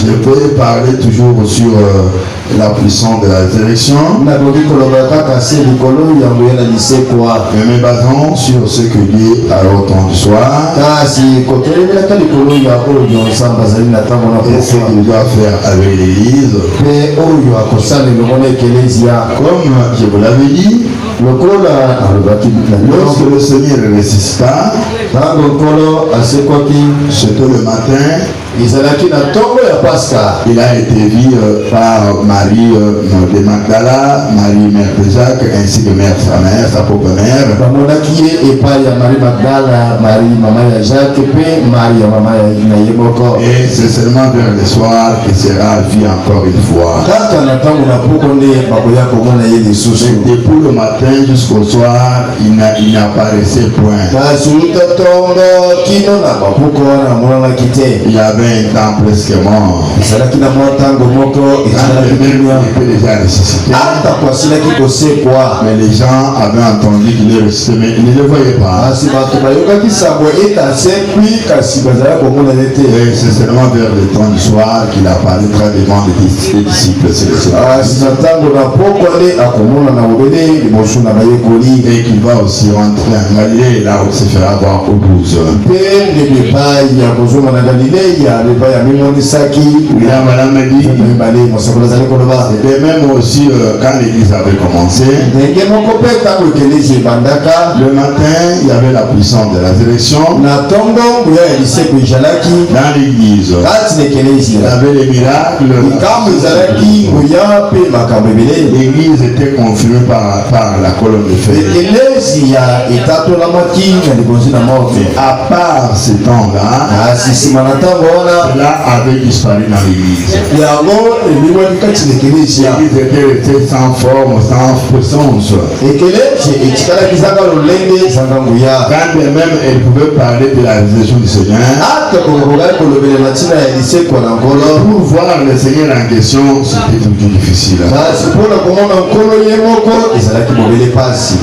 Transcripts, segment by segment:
Je peux parler toujours sur la puissance de la résurrection. Mais me basant sur ce que Dieu a entendu du soir. Et ce qu'il doit faire avec l'Église. Comme je vous l'avais dit, lorsque le Seigneur ressuscita, c'était le matin. Il a été vu par Marie de Magdala, Marie mère de Jacques, ainsi que mère sa mère, sa propre mère. Et c'est seulement vers le soir qu'il sera vu encore une fois. Et depuis le matin jusqu'au soir, il n'apparaissait point. Il y avait un temps presque mort. Il était déjà ressuscité. Mais les gens avaient entendu qu'il est ressuscité, mais ils ne le voyaient pas. Et c'est seulement vers le temps du soir qu'il apparaîtra devant les disciples. Et qu'il va aussi rentrer en Galilée, là où il se fera voir aux 12. Et même aussi quand l'église avait commencé, le matin il y avait la puissance de la résurrection dans l'église. Il y avait les miracles. L'église était confirmée par la colonne de feu. À part ce temps-là, cela avait disparu dans l'église. L'église était restée sans forme, sans puissance. Quand même elle pouvait parler de la résurrection du Seigneur, pour voir le Seigneur en question, c'était toujours difficile.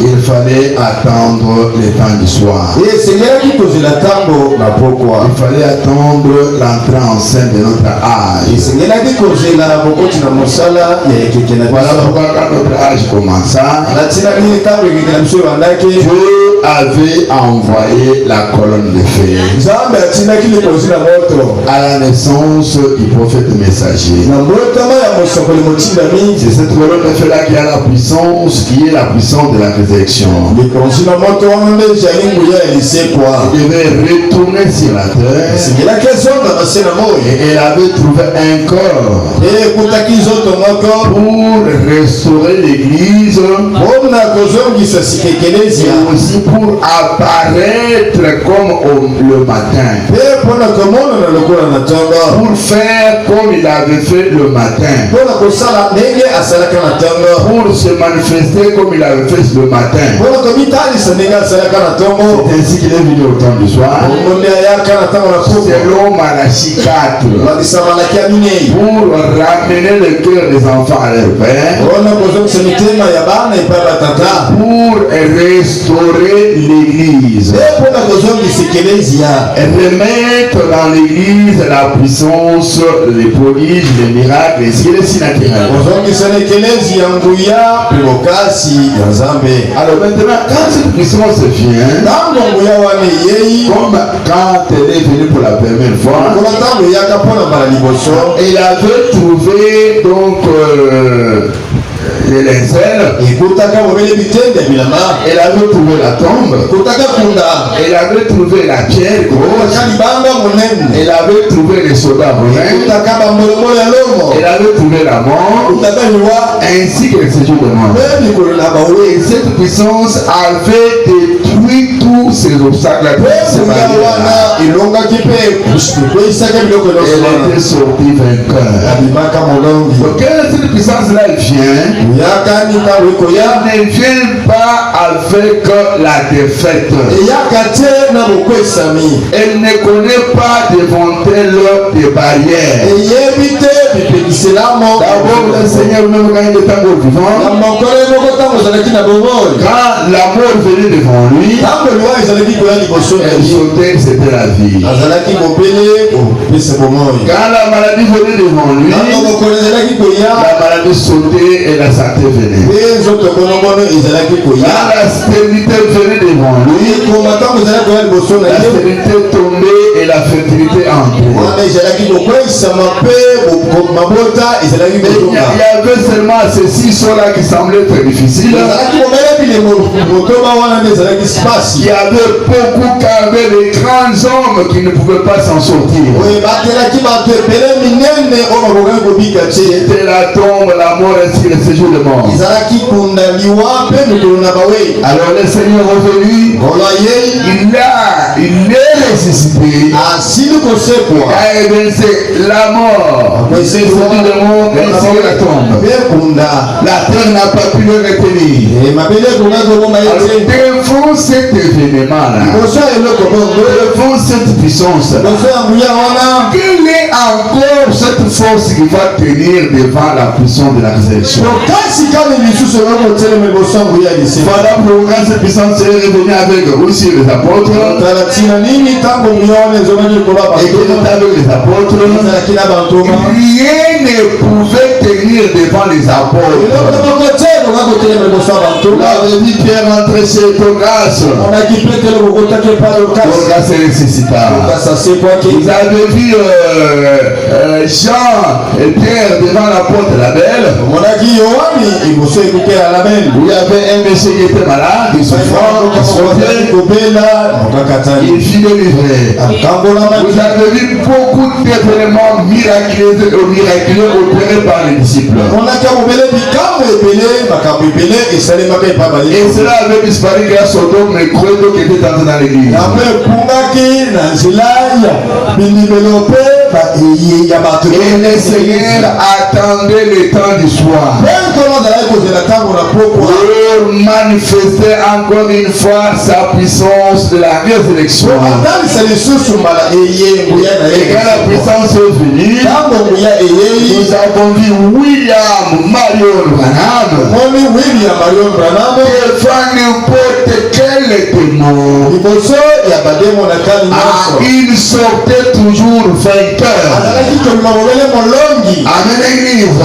Il fallait attendre le temps du soir. Il fallait attendre l'entrée en scène de notre âge. Voilà pourquoi quand notre âge commença, Dieu avait envoyé la colonne de feu à la naissance du prophète messager. C'est cette colonne de feu là qui a la puissance, qui est la puissance de la résurrection. Il devait retourner sur la terre. Et elle avait trouvé un corps pour restaurer l'église et aussi pour apparaître comme le matin, pour faire comme il avait fait le matin, pour se manifester comme il avait fait le matin. C'est ainsi qu'il est venu au temps du soir, selon Malachie 4, pour ramener le cœur des enfants à leur père, pour restaurer l'église, remettre dans l'église la puissance, les prodiges, les miracles, et ce qui est si naturel. Alors maintenant, quand cette puissance vient, comme quand elle est venue pour la première fois, il avait trouvé donc les lincelles, elle avait trouvé la tombe, elle avait trouvé la pierre grosse, elle avait trouvé les soldats romains, elle avait trouvé la mort, ainsi que le séjour de mort. Et cette puissance avait détruit tous ces obstacles. Elle était sortie vainqueur. Donc quand cette puissance-là vient, ne vient pas avec la défaite. Elle ne connaît pas devant elle des barrières. D'abord, le Seigneur même quand il était encore vivant, quand la mort venait devant lui, elle sautait, c'était la vie. Quand la maladie venait devant lui, la maladie sautait et la santé venait. Quand la stérilité venait devant lui, la stérilité tombait et la fertilité entrait. Il y avait seulement ces 6 choses-là qui semblaient très difficiles. Il y avait beaucoup qu'avaient les grands hommes qui ne pouvaient pas s'en sortir. C'était la tombe, la mort ainsi le séjour de mort. Alors le Seigneur est revenu, il est ressuscité. Il a évincé la mort, le séjour de mort ainsi que la tombe. La terre n'a pas pu le retenir. Devant cet événement-là, devant cette puissance, quelle est encore cette force qui va tenir devant la puissance de la résurrection? Voilà pourquoi cette puissance est revenue avec aussi les apôtres. Et qu'il était avec les apôtres, rien ne pouvait tenir devant les apôtres. L'avait dit Pierre entrait chez Dorcas. Dorcas est ressuscité. Vous avez vu Jean et Pierre devant la porte de la belle. Il y avait un monsieur qui était malade, qui souffrait, il fit délivrer. Vous avez vu beaucoup d'événements miraculeux opérés par les disciples. Et cela avait disparu grâce au dôme et credo qui était entré dans l'église. Et le Seigneur attendait le temps du soir pour manifester encore une fois sa puissance de la résurrection. Et quand la puissance est venue, nous avons vu William Marion Branham devant n'importe quel démon, il sortait toujours vainqueur. Amen, l'église.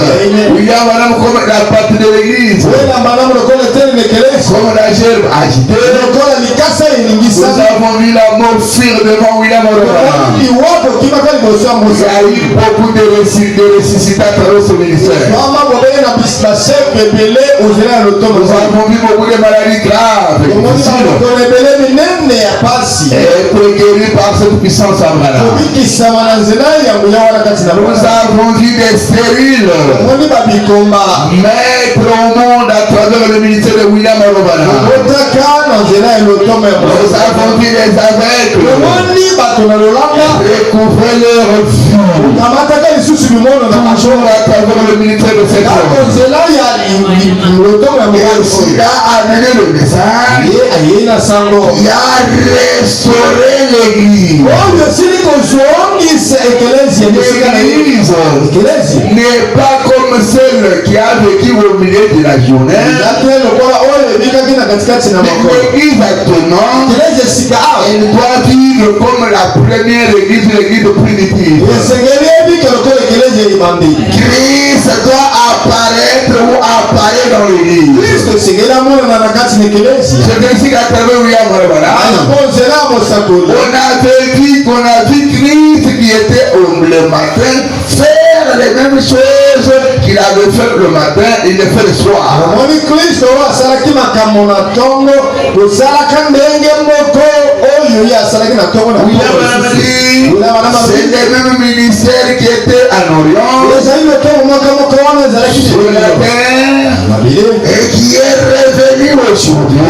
William Branham comme la partie de l'église, comme la gerbe agitée. Nous avons vu la mort fuir devant William Branham. Il y a eu beaucoup de ressuscités à travers ce ministère. Nous avons vu beaucoup de maladies graves et guéris par cette puissance Abraham. Nous avons vu des stériles mettre au monde à travers le ministère de William Branham. Nous avons vu les aveugles découvrir leur vue toujours à travers le ministère de cet homme. Et il a amené le message, il a restauré l'église. L'église n'est pas comme celle qui a vécu au milieu de la journée. L'église actuellement, elle doit vivre comme la première église, l'église primitive. Christ doit apparaître ou apparaître dans l'église. C'est ainsi qu'à travers William Branham, on a vu Christ qui était le matin faire les mêmes choses qu'il avait fait le matin, il le fait le soir. C'est le même ministère qui était en Orient, sur la terre, et qui est revenu aujourd'hui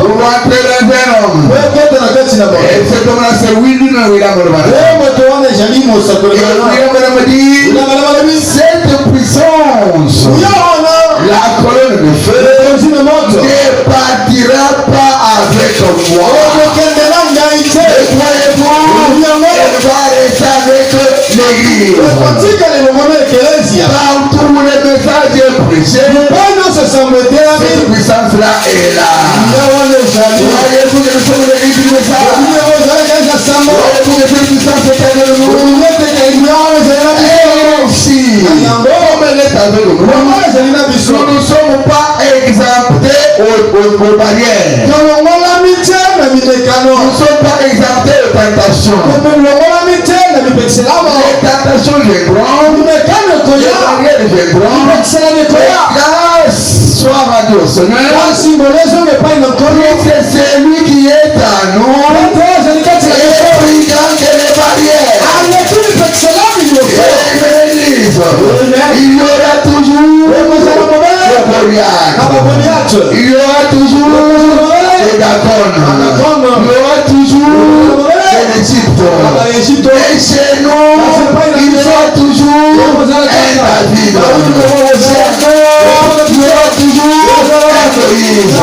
pour entrer dans un homme. Et cet homme-là, c'est William Branham. Dit cette puissance, la colonne de feu ne partira pas avec moi. Et croyez-vous, elle va rester avec l'église. Partout où le message est prêché, cette puissance-là est là. Voyez-vous que nous sommes l'église du message. Voyez-vous que cette puissance est avec nous. Et aussi, comme elle est avec nous, nous ne sommes pas exemptés aux barrières. Nous ne sommes pas exemptés aux tentations. Les tentations viendront, les barrières viendront. Grâce soit rendue au Seigneur. C'est celui qui est à nous. Et plus grand que les barrières. Il y aura toujours il y aura toujours des Dagones. Il y aura toujours des Égyptes. Et chez nous, il y aura toujours un David. Il y aura toujours un Moïse.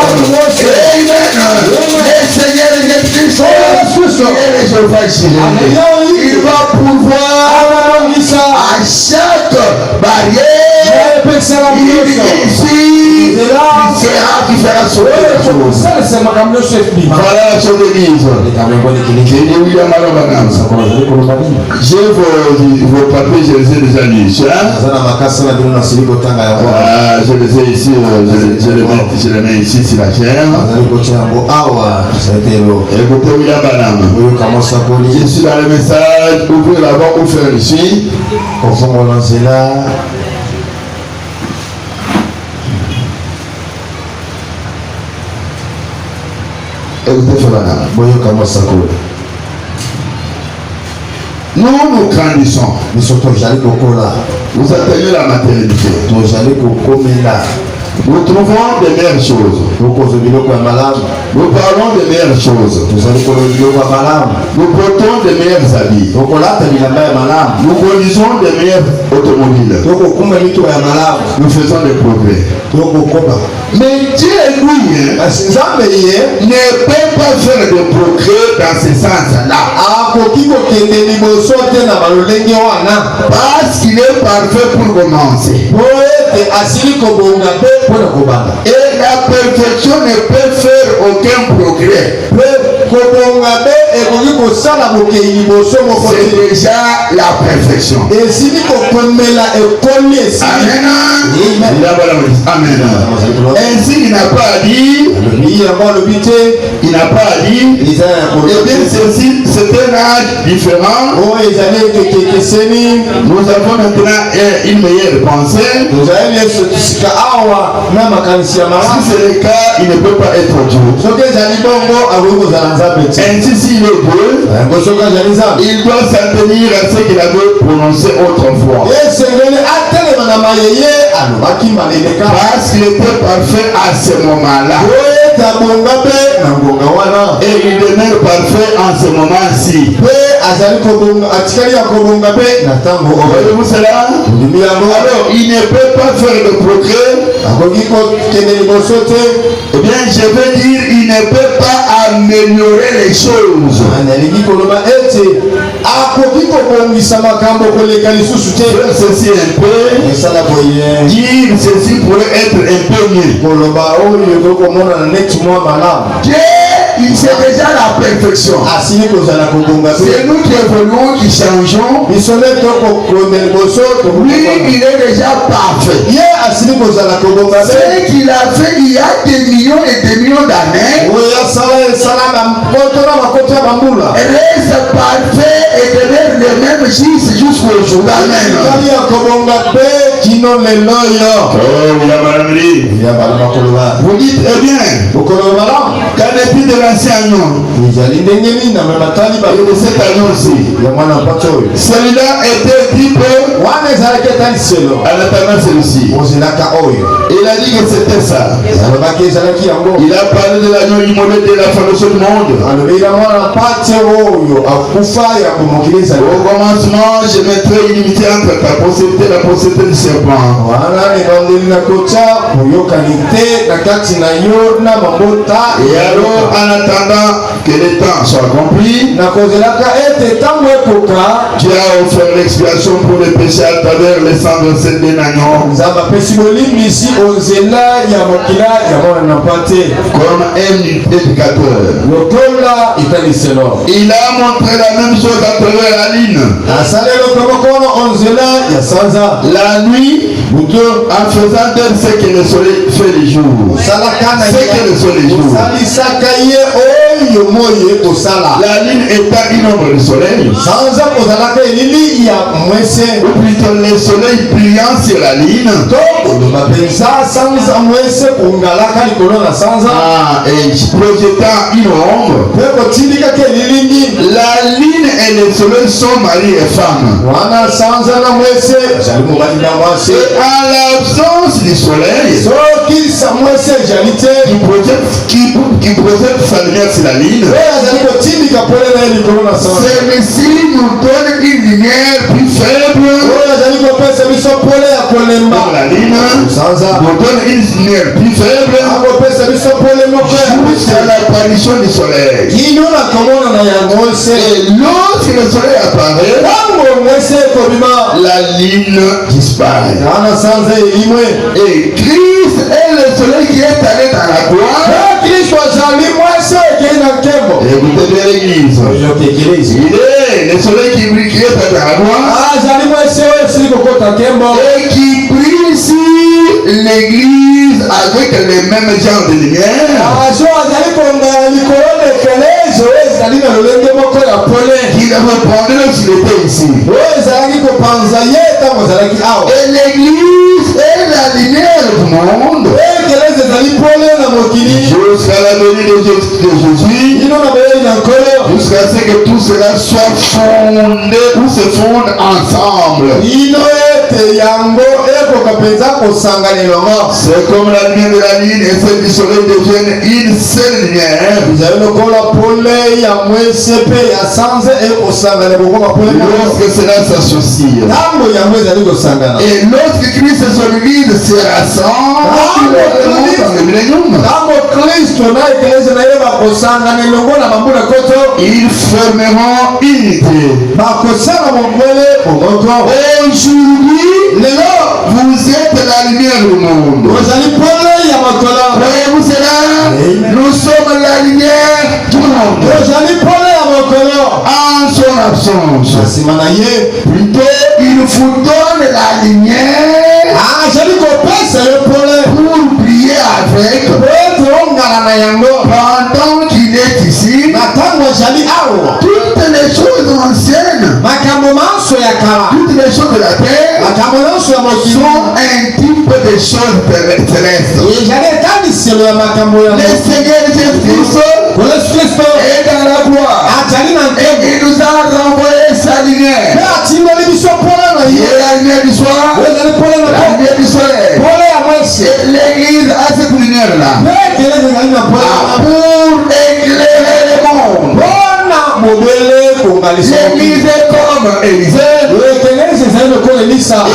Le Seigneur Jésus-Christ est le Jéhovah Jireh. Il va pouvoir à chaque barrière, il fera sauter la chose. Voilà la chose de l'église. J'ai vos papiers, je les ai déjà lus. Je les ai ici, je les mets ici sur la chair. Écoutez William Branham. Je suis dans le message, ouvrez là-bas ou faire ici. Écoutez Branham. Nous grandissons. Nous atteignons la maternité. Nous trouvons des meilleures choses. Nous parlons des meilleures choses. Nous portons des meilleurs habits. Nous conduisons des meilleures automobiles. Nous faisons des progrès. Mais Dieu, lui, ne peut pas faire de progrès dans ce sens-là. Parce qu'il est parfait pour commencer. Et la perfection ne peut faire aucun progrès. C'est déjà la perfection. Amen. Amen. Ainsi, il n'a pas dit. Il n'a pas dit. Et bien, ceci, c'est un âge différent. Nous avons maintenant une meilleure pensée. Si c'est le cas, il ne peut pas être Dieu. Ainsi, s'il est Dieu, il doit s'en tenir à ce qu'il avait prononcé autrefois. Parce qu'il était parfait à ce moment-là. Et il demeure parfait en ce moment-ci. Voyez-vous cela? Alors, il ne peut pas faire de progrès. Eh bien, je veux dire, il ne peut pas améliorer les choses. Ceci un peu, dire ceci pourrait être un peu mieux. Il sait déjà la perfection. C'est nous qui évoluons, qui changeons. Lui, il est déjà parfait. Ce qu'il a fait il y a des millions et des millions d'années. Reste parfait et demeure le même jusqu'au jour. Amen. Vous dites, eh bien, qu'en est-il de l'ancien agneau? Et de cet agneau-ci. Celui-là était type à l'attendant celui-ci. Il a dit que c'était ça. Il a parlé de l'agneau immolé de la fondation du monde. Au commencement, je mettrai une unité entre ta postérité et la postérité du serpent. Et alors, en attendant, que les temps soient accomplis. Tu as offert l'expiation pour les péchés à travers les sang de cette dénagnon. Comme un éducateur. Il a montré la même chose à travers la ligne. La nuit, en faisant d'elle ce que le soleil fait les jours. Ce que le soleil joue. La ligne étant une ombre du soleil. Ou plutôt le soleil brillant sur la ligne. Et projetant une ombre. La ligne et le soleil sont mari et femme. Et à l'absence du soleil, qui projette sa lumière sur la ligne, celui-ci nous donne une lumière plus faible. La ligne nous donne une lumière plus faible jusqu'à l'apparition du soleil. Et lorsque le soleil apparaît, la ligne disparaît. Et Christ est le soleil qui est allé dans la gloire. Écoutez bien l'église. Il est le soleil qui brille, qui est dans la gloire. Et qui brille ici l'église avec les mêmes genres de lumière. Qui répondait s'il était ici. Et l'église est la lumière du monde. Jusqu'à la venue de Jésus. Jusqu'à ce que tout cela soit fondé ou se fonde ensemble. C'est comme la lumière de la ligne et celle du soleil deviennent une seule lumière. Lorsque cela s'associe. Et lorsque Christ et son église se rassemblent dans le millénium, ils formeront unité. Aujourd'hui, vous êtes la lumière du monde. Voyez-vous cela? Nous sommes la lumière du monde. En son absence. Plutôt, il vous donne la lumière pour briller avec. Pendant qu'il est ici, toutes les choses anciennes, toutes les choses de la terre sont un type de choses terrestres. Le Seigneur Jésus-Christ est dans la gloire et il nous a renvoyé sa lumière. Il est la lumière du soir, la lumière du soleil. L'église a cette lumière-là pour éclairer le monde. L'église est comme Élisée.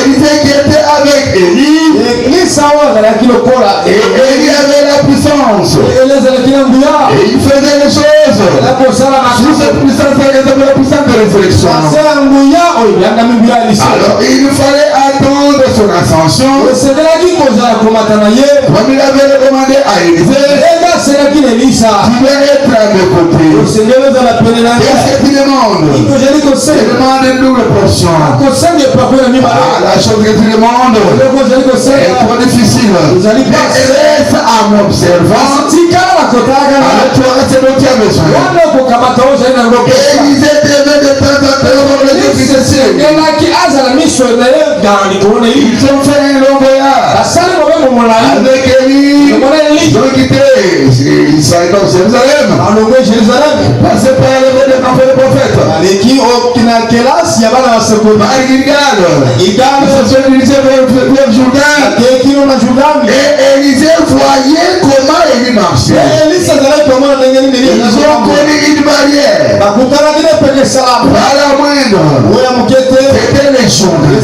Élisée qui était avec Élie. Et Élie avait la puissance. Et il faisait les choses. Sous cette puissance, il avait la puissance de résurrection. Alors il fallait attendre son ascension. Comme il avait recommandé à Élisée, tu dois être à mes côtés. Qu'est-ce que tu demandes? Tu demandes une double portion. La chose que tu demandes est trop difficile. Et reste à m'observant. Alors tu auras ce dont tu as besoin. Élisée devait de temps en temps le déficit. Ils ont fait un long voyage avec Élie. Ils ont quitté Israël dans Jérusalem. Passé par le campement des prophètes. Par Gilgal. Ils se sont dirigés vers Jourdain. Et Élisée voyait comment Élie marchait. Ils ont connu une barrière. Pas la moindre. C'était les Jourdains.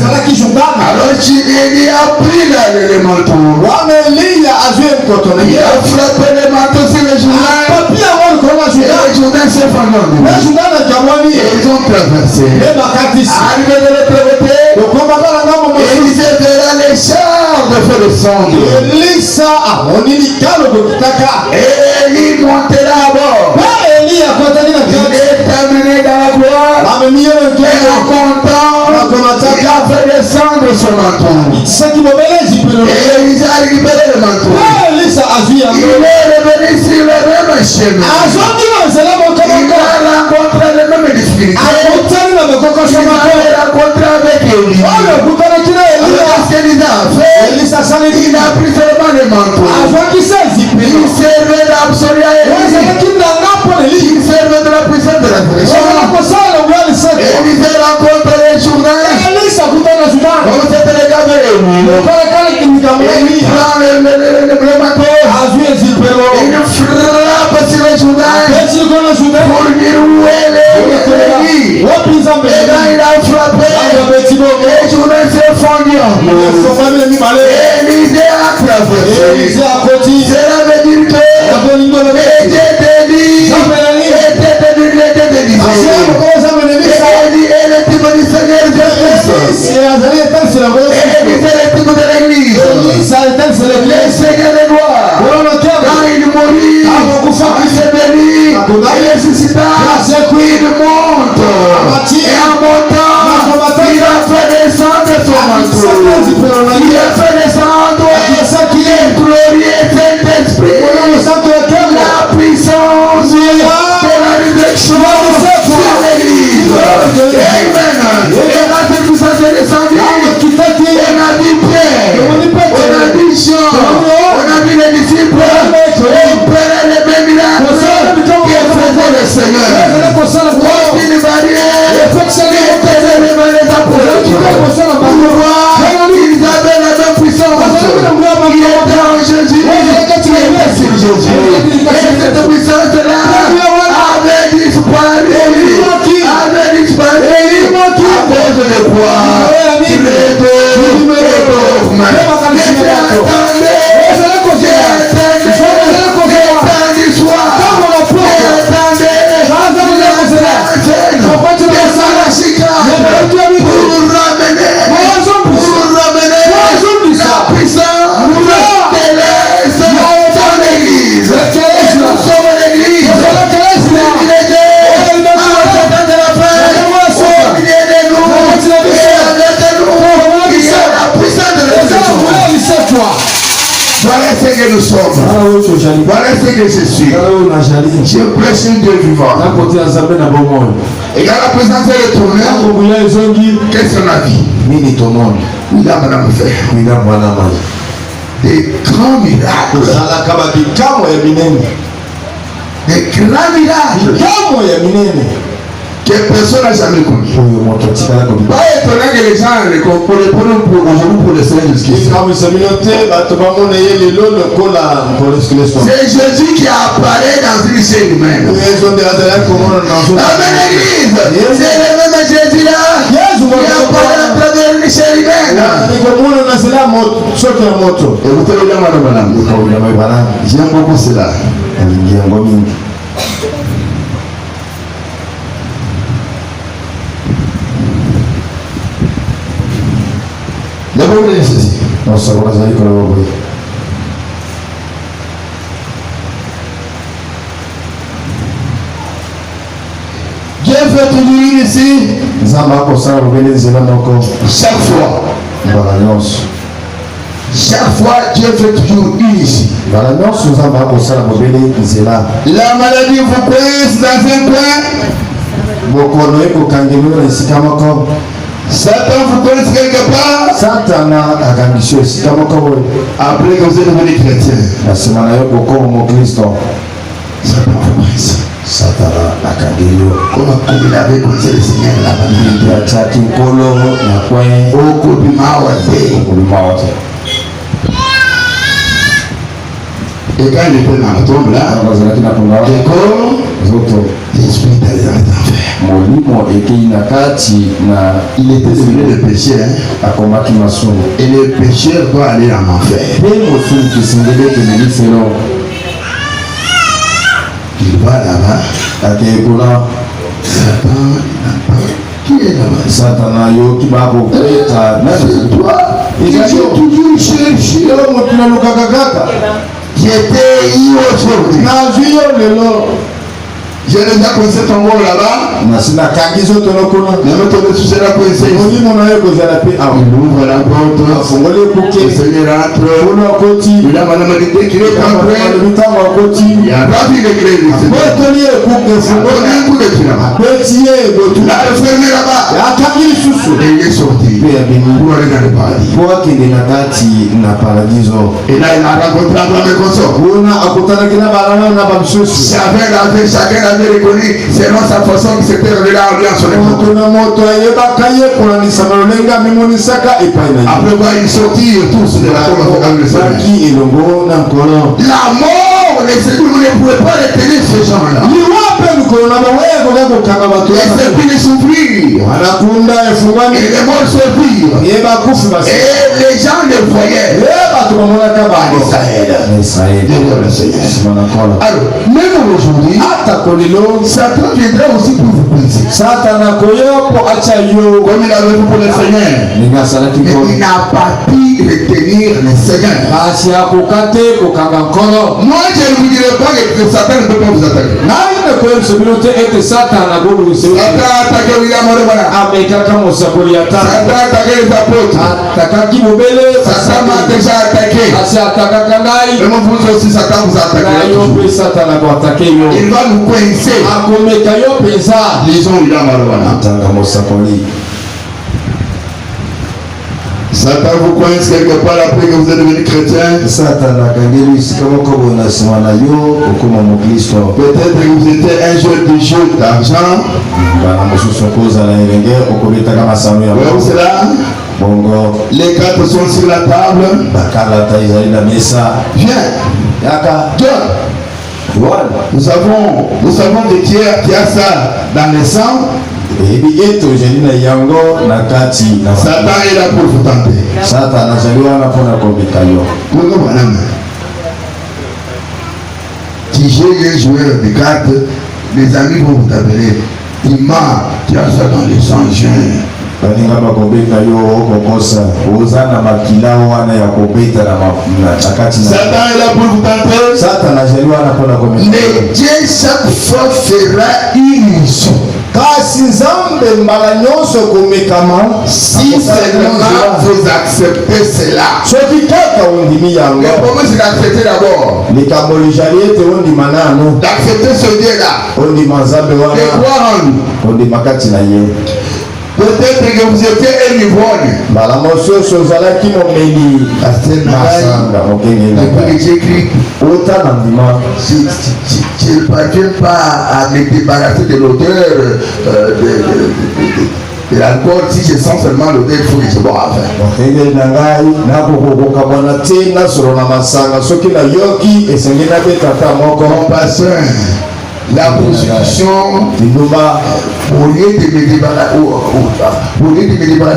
Alors Élie a pris le manteau. Il a frappé le manteau sur les Jourdains. les Jourdains s'est fendu en deux. Ils ont traversé. Arrivé de l'autre côté, Élisée verra les chars de feu de sonde. Et Élie montera à bord. Il est amené dans la gloire. Et en comptant, il a fait descendre son manteau. Et Élisée a libéré le manteau. Il est revenu sur le même chemin. Il a rencontré les mêmes difficultés. Il a rencontré avec Élie. Qu'est-ce qu'Élisée a fait? Il a pris seulement le manteau. Il servait d'absolu à Élie. Il servait de la puissance de la création. Élisée rencontre les Jourdains. Comme c'était le cas de Élie. Il prend le manteau. Il frappe sur les Jourdains pour dire où est l'Élie. Et quand il a frappé, les Jourdains s'est fondu en deux. Élisée a traversé. Cela veut dire que était dit. Et le type du Seigneur Jésus. Élisée est le type de l'église. Le Seigneur de gloire. Quand il mourut, il s'est béni, il ressuscita, il monte. Et en montant, il a fait descendre son manteau. Il a fait descendre les glorieux Saint-Esprit. La puissance de la résurrection sur l'église. Amen. Et la puissance est descendue. On a dit Pierre, on a dit Jean, on a dit les disciples, on prenait les mêmes miracles que faisait le Seigneur. On dit les barrières, les ténèbres, les apôtres. Pour voir qu'ils avaient la même puissance. Il était en Jésus, il était sur Jésus. Et cette puissance-là avait disparu. Avait disparu à cause de quoi? Voilà ce que nous sommes. Voilà ce que je suis. Je prêche un Dieu vivant. Et quand la présence est retournée, qu'est-ce qu'on a dit? Il a madame fait. Des grands miracles. Des grands miracles. Que personne n'a jamais connu. Pas étonnant que les gens le comprennent aujourd'hui pour le Seigneur Jésus-Christ. C'est Jésus qui apparaît dans une chaîne humaine. Dans l'église, c'est le même Jésus-là qui apparaît à travers une chaîne humaine. Écoutez le madame. J'aime beaucoup cela. D'abord, vous ceci. Dieu fait toujours ici. Chaque fois. Chaque fois, Dieu fait toujours ici. La maladie vous coince dans un coin. Satan vous connaît quelque part. Après que vous êtes devenu chrétien, Satan vous connaît. Comment il avait connu le Seigneur là-bas. Et quand il était dans la tombe là, l'esprit allait dans l'enfer. Il était devenu le péché. Et le pécheur doit aller en enfer. Il va là-bas. Satan, qui est là-bas? Satana yo qui va vous c'est toi. J'ai toujours cherché. J'étais aujourd'hui. J'ai déjà posé ton mot là-bas. Mais maintenant, tu seras posé. Il ouvre la porte. Le Seigneur entre. Il a madame dit qu'il est entré. Il a pas vu les clés. Il a donné un coup de là-bas. Il a fermé là-bas. Et il est sorti. Pour aller dans le paradis. Et là, il a rencontré Abraham et consort. Chacun avait reconnu selon sa façon qui s'était révélé en lui en son époque. Après quoi ils sortirent tous de la tombe avec le Seigneur. La mort, les Seigneurs ne pouvaient pas retenir ces gens-là. Les serpillés souffrirent. Et les morts souffrirent. Et les gens les voyaient. Alors, même aujourd'hui, Satan viendra aussi pour vous briser. Comme il avait fait pour le Seigneur. Mais il n'a pas pu retenir le Seigneur. Moi, je ne vous dirai pas que Satan ne peut pas vous attaquer. Satan a attaqué William Morobana. Satan a attaqué les apôtres. Satan m'a déjà attaqué. Même vous aussi, Satan vous a attaqué. Il va nous coincer. Lisons William Morobana. Satan vous coince quelque part après que vous êtes devenu chrétien. Peut-être que vous étiez un jeu de jeu d'argent. Où c'est là? Les cartes sont sur la table. Viens. Nous savons que qui a ça dans le sang. Satan est là pour vous tenter. Si j'ai un joueur de cartes, les amis vont vous appeler. Ima, tu as ça dans le sang, Satan est là pour vous tenter. Mais Dieu chaque fois fera une mission. Si seulement vous acceptez cela. Mais comment c'est d'accepter d'abord? D'accepter ce Dieu-là. De croire en lui. Peut-être que vous étiez un ivrogne. Depuis que j'écris, je ne parviens pas à me débarrasser de l'odeur de l'alcool. Si je sens seulement l'odeur, il faut que je boive. Mon pasteur, la prostitution, au lieu de me débarrasser,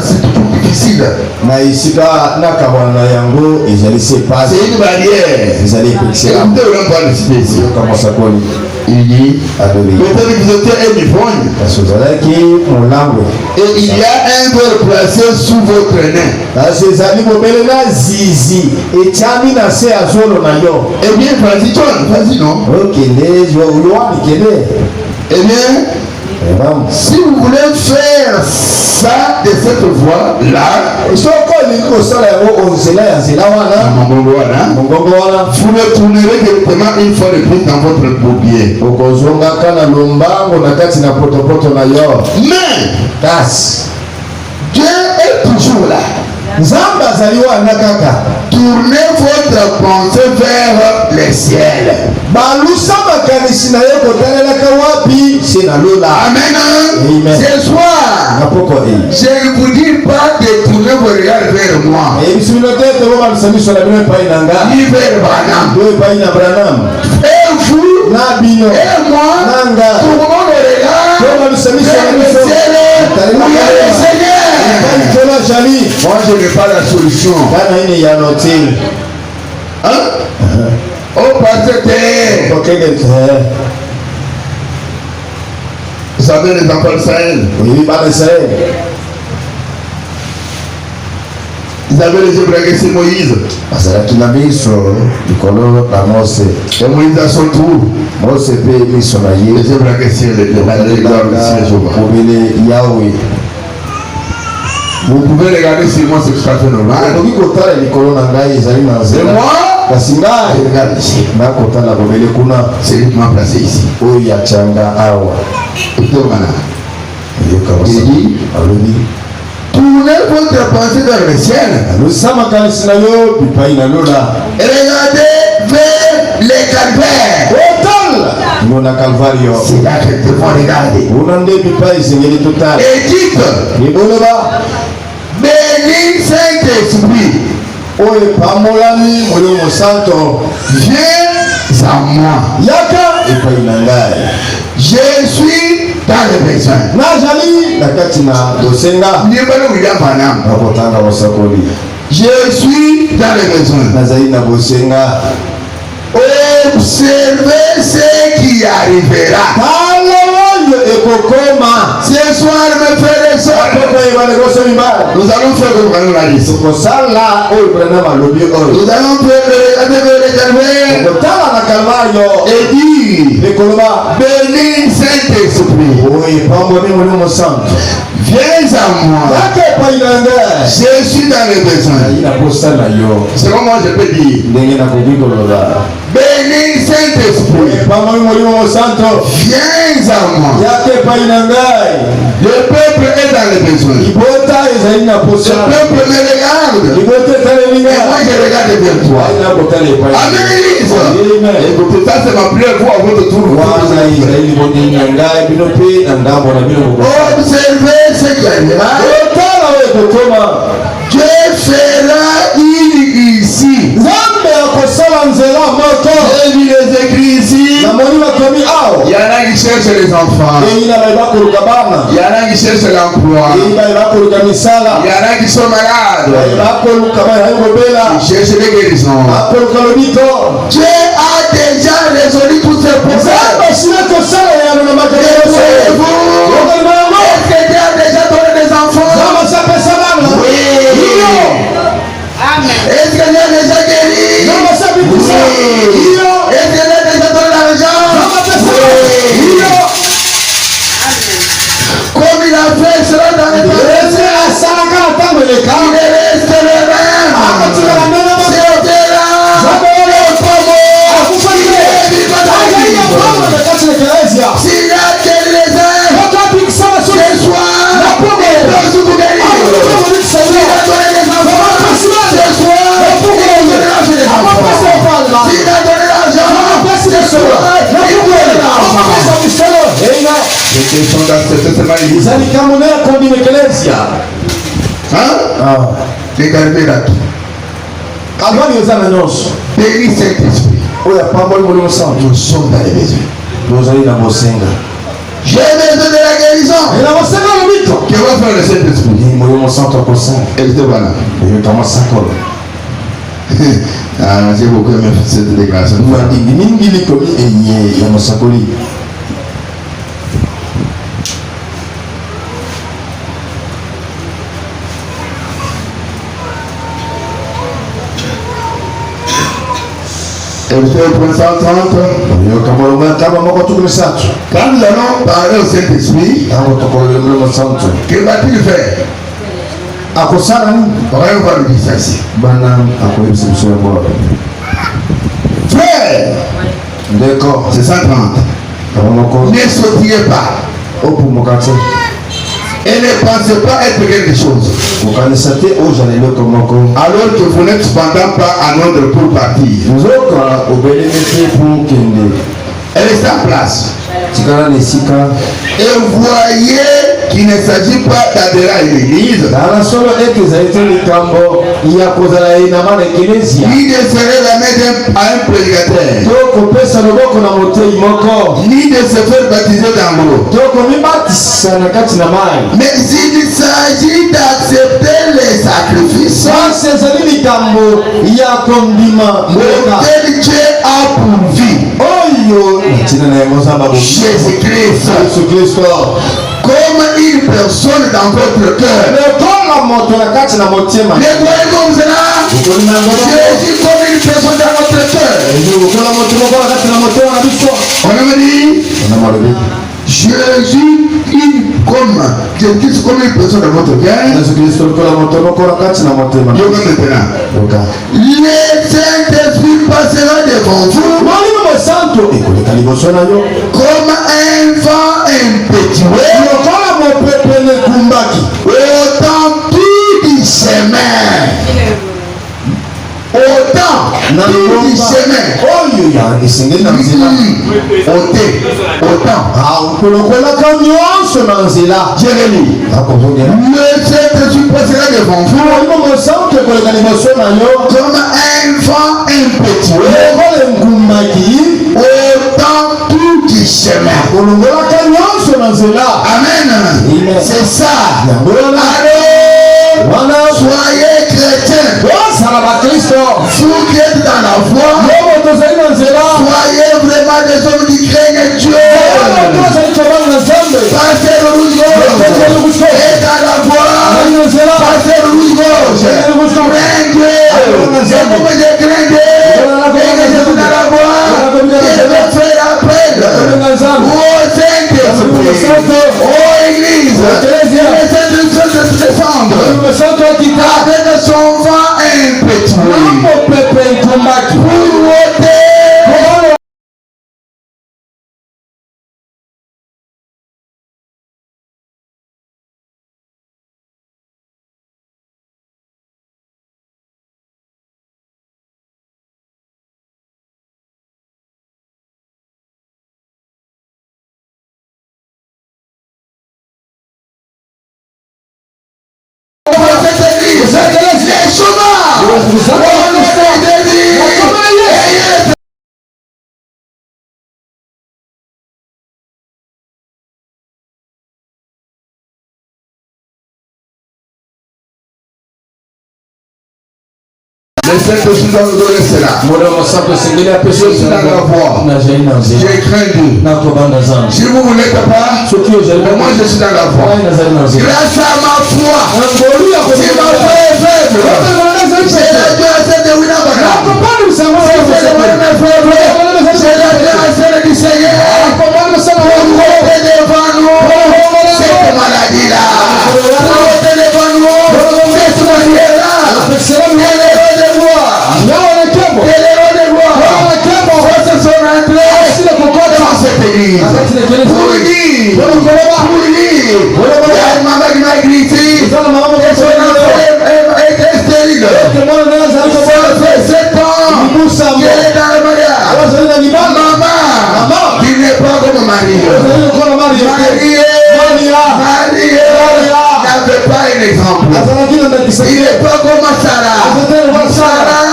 c'est tout difficile. C'est une barrière. Écoutez, on va le citer ici. Il dit, peut-être que vous étiez un ivrogne. Et il y a un verre placé sous votre nez. Eh bien, vas-y, John, vas-y, non? Eh bien, si vous voulez faire ça de cette voie-là, vous le tournerez directement une fois de plus dans votre paupier. Mais Dieu est toujours là. Tournez votre pensée vers le ciel. Amen. Ce soir, je ne vous dis pas de tourner vos regards vers moi, ni vers Branham. Et vous, et moi, tournons les regards vers le ciel. Où il y a le Seigneur. Moi, je n'ai pas la solution. Hein? Oh, pasteur, Vous savez les enfants de Sahel. Oui, pas de Sahel. Ils avaient les yeux braqués sur Moïse. Parce qu'il a mis sur le colon à Mose. Et Moïse à son tour. Mose peut mis son aïe. Les yeux braqués sur les Yahweh. Vous pouvez regarder sur moi ce que je fais normal. Et moi, c'est lui qui m'a placé ici. Il dit, tournez votre pensée vers le ciel. Et regardez vers les calvaires. C'est là que nous devons regarder. Et dites, béni Saint-Esprit, viens à moi. Je suis dans le besoin. Je suis dans le besoin. Observez ce qui arrivera. Ce soir, mes frères et sœurs, nous allons faire comme on l'a dit. Nous allons faire et dire, béni Saint-Esprit, viens à moi. Je suis dans le besoin. C'est comment je peux dire, béni Saint-Esprit, viens à moi. Le peuple est dans le besoin. Le peuple me regarde. Et moi je regarde vers toi. Amen. Écoutez, ça c'est ma prière pour à votre tour. Observez ce qui arrivera. Dieu fera ici. J'ai vu les écrits ici. Il y en a qui cherchent les enfants. Il y en a qui cherchent l'emploi. Il y en a qui sont malades. Ils cherchent les guérisons. Dieu a déjà résolu tous ces problèmes. Est-ce que Dieu a déjà donné des enfants? Oui. Est-ce que Dieu a déjà guéri? Oui. Est-ce que Dieu a déjà donné l'argent? Oui. Comme il a fait cela dans les temps, il restera. S'il a guéri les uns, ce soir, il peut tout guérir. S'il a donné les enfants, ce soir, il peut les enfants. S'il a donné l'argent, ce soir, il peut l'argent. Les questions dans regardez là. Béni Saint-Esprit. Nous sommes dans les besoins. J'ai besoin de la guérison. Que va faire le Saint-Esprit? Elle te voilà. J'ai beaucoup aimé cette déclaration. Quand nous allons parler au Saint-Esprit, que va-t-il faire? On va lui dire ça ici. Frère, d'accord, c'est 130. Ne sautirez pas. Et ne pensez pas être quelque chose. Alors que vous n'êtes cependant pas en ordre pour partir. Elle est en place. Et voyez qu'il ne s'agit pas d'adhérer à une église. Ni de serrer la main à un prédicateur. Ni de se faire baptiser dans l'eau. Mais il s'agit d'accepter les sacrifices auxquels Dieu a pourvu. Jésus-Christ. Comme une personne dans votre cœur. Nettoyez comme cela. Jésus comme une personne dans votre cœur. On a dit Jésus comme Jésus comme une personne dans votre cœur. Le Saint-Esprit passera devant vous comme un vent impétueux autant tout du chemin. Autant tout du chemin. Jérémie. Le Saint-Esprit passera devant vous comme un vent impétueux autant tout du chemin. Amen. C'est ça. Alors, soyez chrétiens. Vous qui êtes dans la foi, soyez vraiment des hommes qui craignent Dieu. Pasteur Rouge-Gorge est dans la foi. Pasteur Rouge-Gorge, craignez Dieu. C'est comme je crains Dieu. Et que je suis dans la foi. Et je vais faire appel au Saint-Esprit, aux églises. Le Saint-Esprit de se défendre avec son vent impétueux pour ôter. Le Saint-Esprit doit nous donner cela. Je suis dans la voie. J'ai craint Dieu. Si vous ne l'êtes pas, moi je suis dans la voie. Grâce à ma foi, si ma foi est faible, c'est la grâce de Winabaka. C'est la grâce du Seigneur pour ôter devant nous cette maladie-là. Pour ôter devant nous cette maladie-là. Il n'est pas comme Sarah. Sarah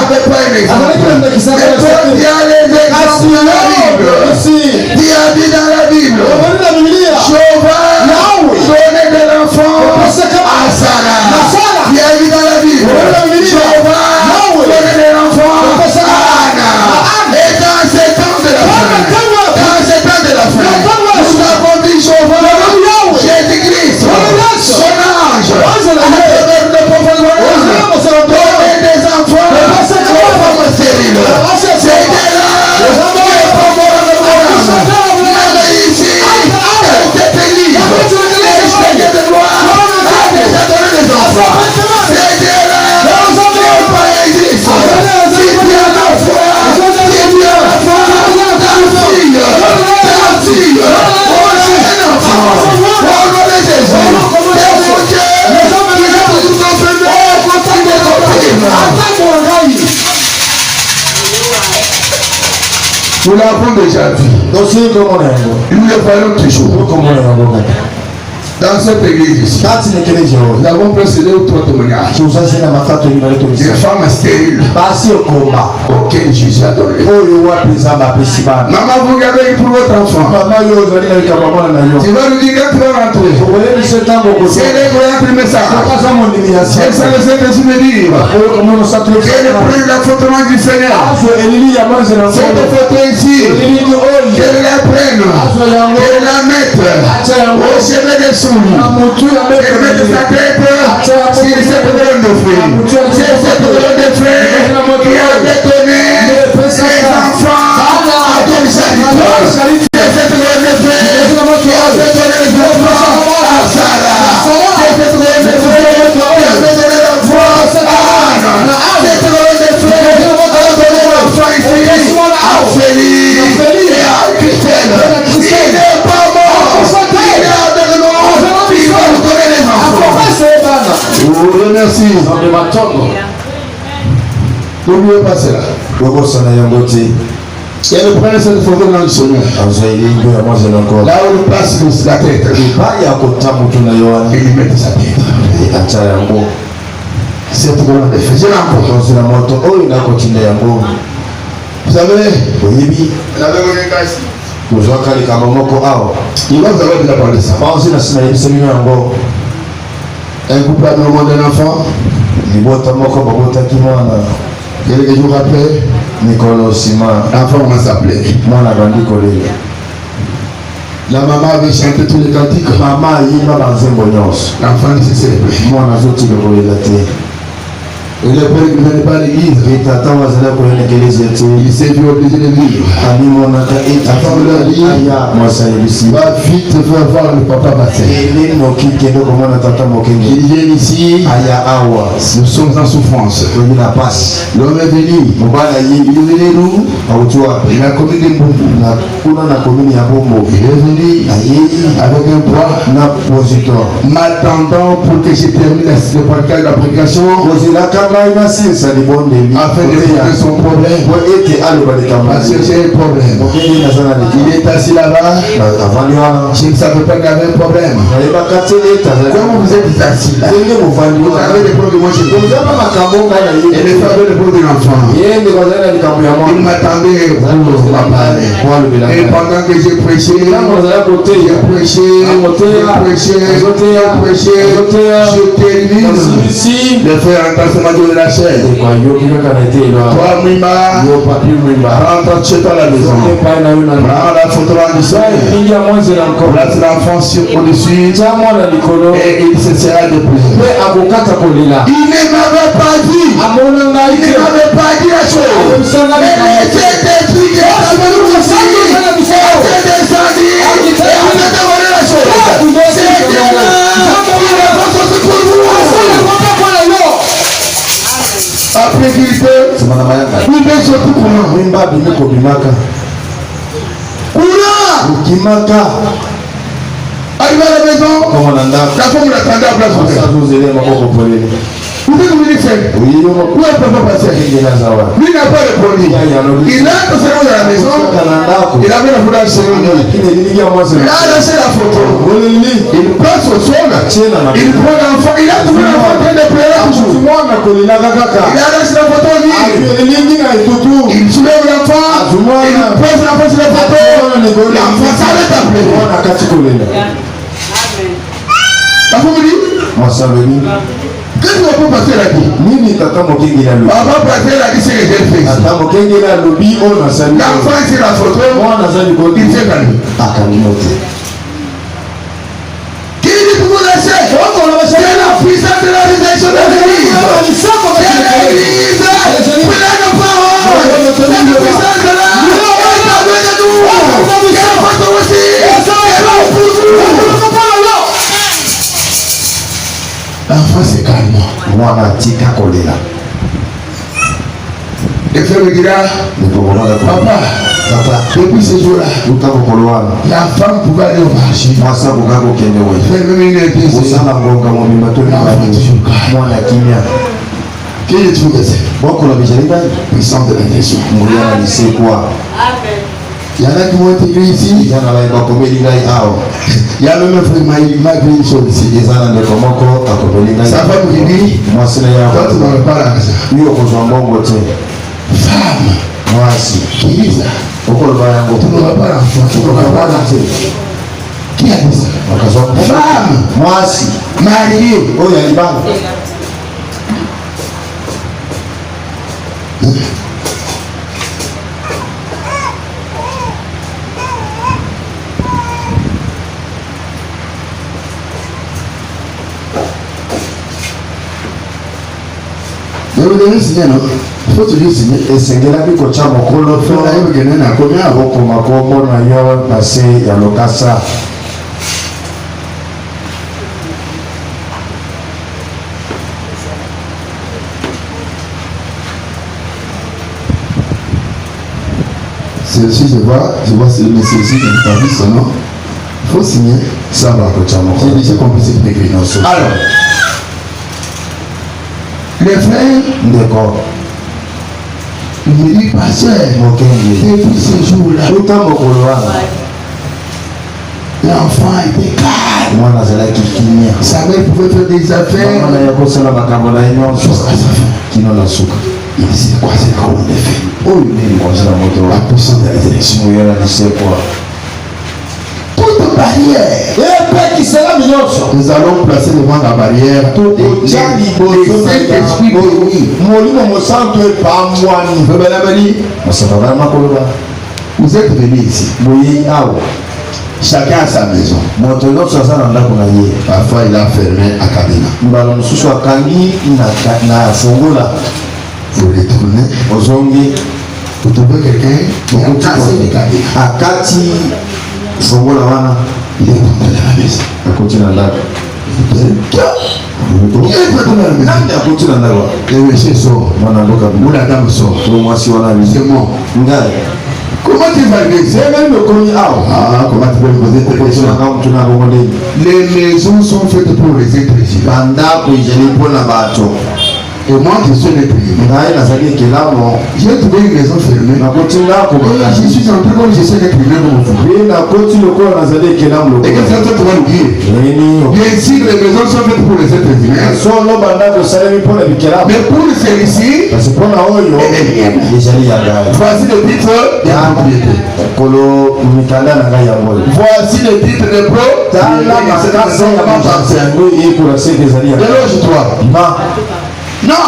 n'avait pas un exemple. Mais toi, il y a les exemples dans la Bible. Il y a dit dans la Bible, Jéhovah donnait de l'enfant à Sarah. Il y a dit dans la Bible, Jéhovah donnait de l'enfant à Anna. Et dans ces temps de la fin, nous avons dit Jéhovah, Jésus-Christ, son ange, des enfants stériles. C'est nous l'avons déjà vu. Nous le voyons toujours. Dans cette église ici, nous avons précédé ou trois témoignages. Des femmes stériles auxquelles Jésus a donné. Maman, vous regardez pour votre enfant. Tu vas lui dire quand tu vas rentrer. Si elle est voyante, il met ça. C'est ça le Saint-Esprit me dit. Qu'elle prenne la photo du Seigneur. Cette photo ici, qu'elle la prenne, qu'elle la mette au chevet des souris. Elle met sa tête sur cette colonne de fruits. C'est cette colonne de fruits qui a détonné les enfants à l'homosexualité. C'est cette colonne de fruits qui a détonné les enfants à Sarah. C'est cette colonne de fruits qui a détonné l'enfant à Anna. Cette colonne de fruits qui a détonné l'enfant ici à Ophélie et à Christelle. Il n'est pas mort. Il est avec nous. Il va nous donner les enfants. Je vous remercie. N'oubliez pas cela. Et elle prenait cette photo dans le Seigneur. Là où il passe la tête, il lui met sa tête. C'est pour le défi. C'est l'encore. Vous savez, elle avait un gars ici. Il va vous avoir déjà parlé de ça. Un couple a demandé un enfant. Quelques jours après, l'enfant va s'appeler. La maman avait chanté tous les cantiques. L'enfant s'est célébré. Et le père qui ne venait pas à l'église, il s'est vu obligé de vivre. La femme leur dit, va vite faire voir le papa Basset. Il vient ici, nous sommes en souffrance. L'homme est venu, il est venu nous, il a commis des bombes. Il est venu avec un poids, m'attendant pour que je termine le podcast de la prédication. Afin de régler son problème. Parce que j'ai un problème. Il est assis là-bas. Je ne savais pas qu'il y avait un problème. Comment vous êtes assis là? Vous avez des problèmes de moi chez vous. Et les femmes avaient des problèmes de l'enfant. Il m'attendait pour parler. Et pendant que j'ai prêché, je termine. Le frère entend de la chaise. Toi, Mima, rentre chez toi à la maison. Prends la photo du Seigneur. Place l'enfant au-dessus. Et il se sera déposé. Il ne m'avait pas dit. Il ne m'avait pas dit la chose. Mais il était détruit. Il était descendu. Il avait demandé la chose. C'est Dieu. Après qu'il peut, il peut surtout pour arrivé à la maison, la femme l'attendait à place. Vous êtes venu faire. Où est le papa passé? Lui n'a pas répondu. Il a entré dans la maison. Il avait la photo de cérémonie. Il a laissé la photo. Il passe au sol. Il prend l'enfant. Il a trouvé l'enfant en train de pleurer toujours. Il a laissé la photo au lit. Il soulève l'enfant. Il pose l'enfant sur la photo. L'enfant s'arrête à pleurer. La femme dit, qu'est-ce que le pasteur a dit? Papa pasteur a dit ce que j'ai fait. L'enfant c'est la photo. Il s'est calmé. Qui dit pour vous laisser? C'est la puissance de la résurrection de l'Église. C'est l'Église. Prenez nos paroles. C'est la puissance de la résurrection. Quelle photo aussi? L'enfant se calme. Le frère me dira, papa, depuis ce jour-là, la femme pouvait aller au marché. Faire même une église. Qui est tout ça? Puissance de l'intention. Il y en a qui vont intégrer ici. Il y a même un frère malgré une chose ici. Sa femme qui dit, toi tu n'aurais pas l'argent. Femme, qui dit ça? Tu n'auras pas l'argent. Tu n'auras pas l'argent. Qui a dit ça? Femme, mariée. Il faut toujours signer. Et c'est que la vie qu'on a beaucoup de fois, il y a combien avant qu'on m'a passé il y a le casa. C'est aussi, je vois c'est le monsieur ici qui a vu son nom. Il faut signer. Ça va, j'ai déjà compris ce qui est écrit. Alors, les frères, d'accord. Il me dit, pasteur, depuis ce jour-là, l'enfant était calme. Sa mère pouvait faire des affaires. Jusqu'à sa fin. Il dit, c'est quoi, c'est comment on est fait? La puissance de la résurrection. Toute barrière. Nous allons placer devant la barrière les Saint-Esprit bénis. Vous êtes venus ici. Chacun à sa maison. Parfois il a fermé à Kabina. Vous retournez. Vous trouvez quelqu'un qui a cassé les Kabina. Il est tombé dans la maison. Il continue à l'âge. Il est tombé dans la maison. Le monsieur sort. La dame sort. C'est mort. Comment tu vas le dire? Comment tu peux me poser cette question? Les maisons sont faites pour les êtres humains. Et moi je suis le privé. J'ai trouvé une maison fermée. Je suis entré comme je suis le privé pour vous. Et qu'est-ce que tu vas nous dire? Bien sûr, les maisons sont faites pour les êtres humains. Mais pour celui-ci, voici le titre de propriété. Voici le titre de propriété. Déloge-toi. Non!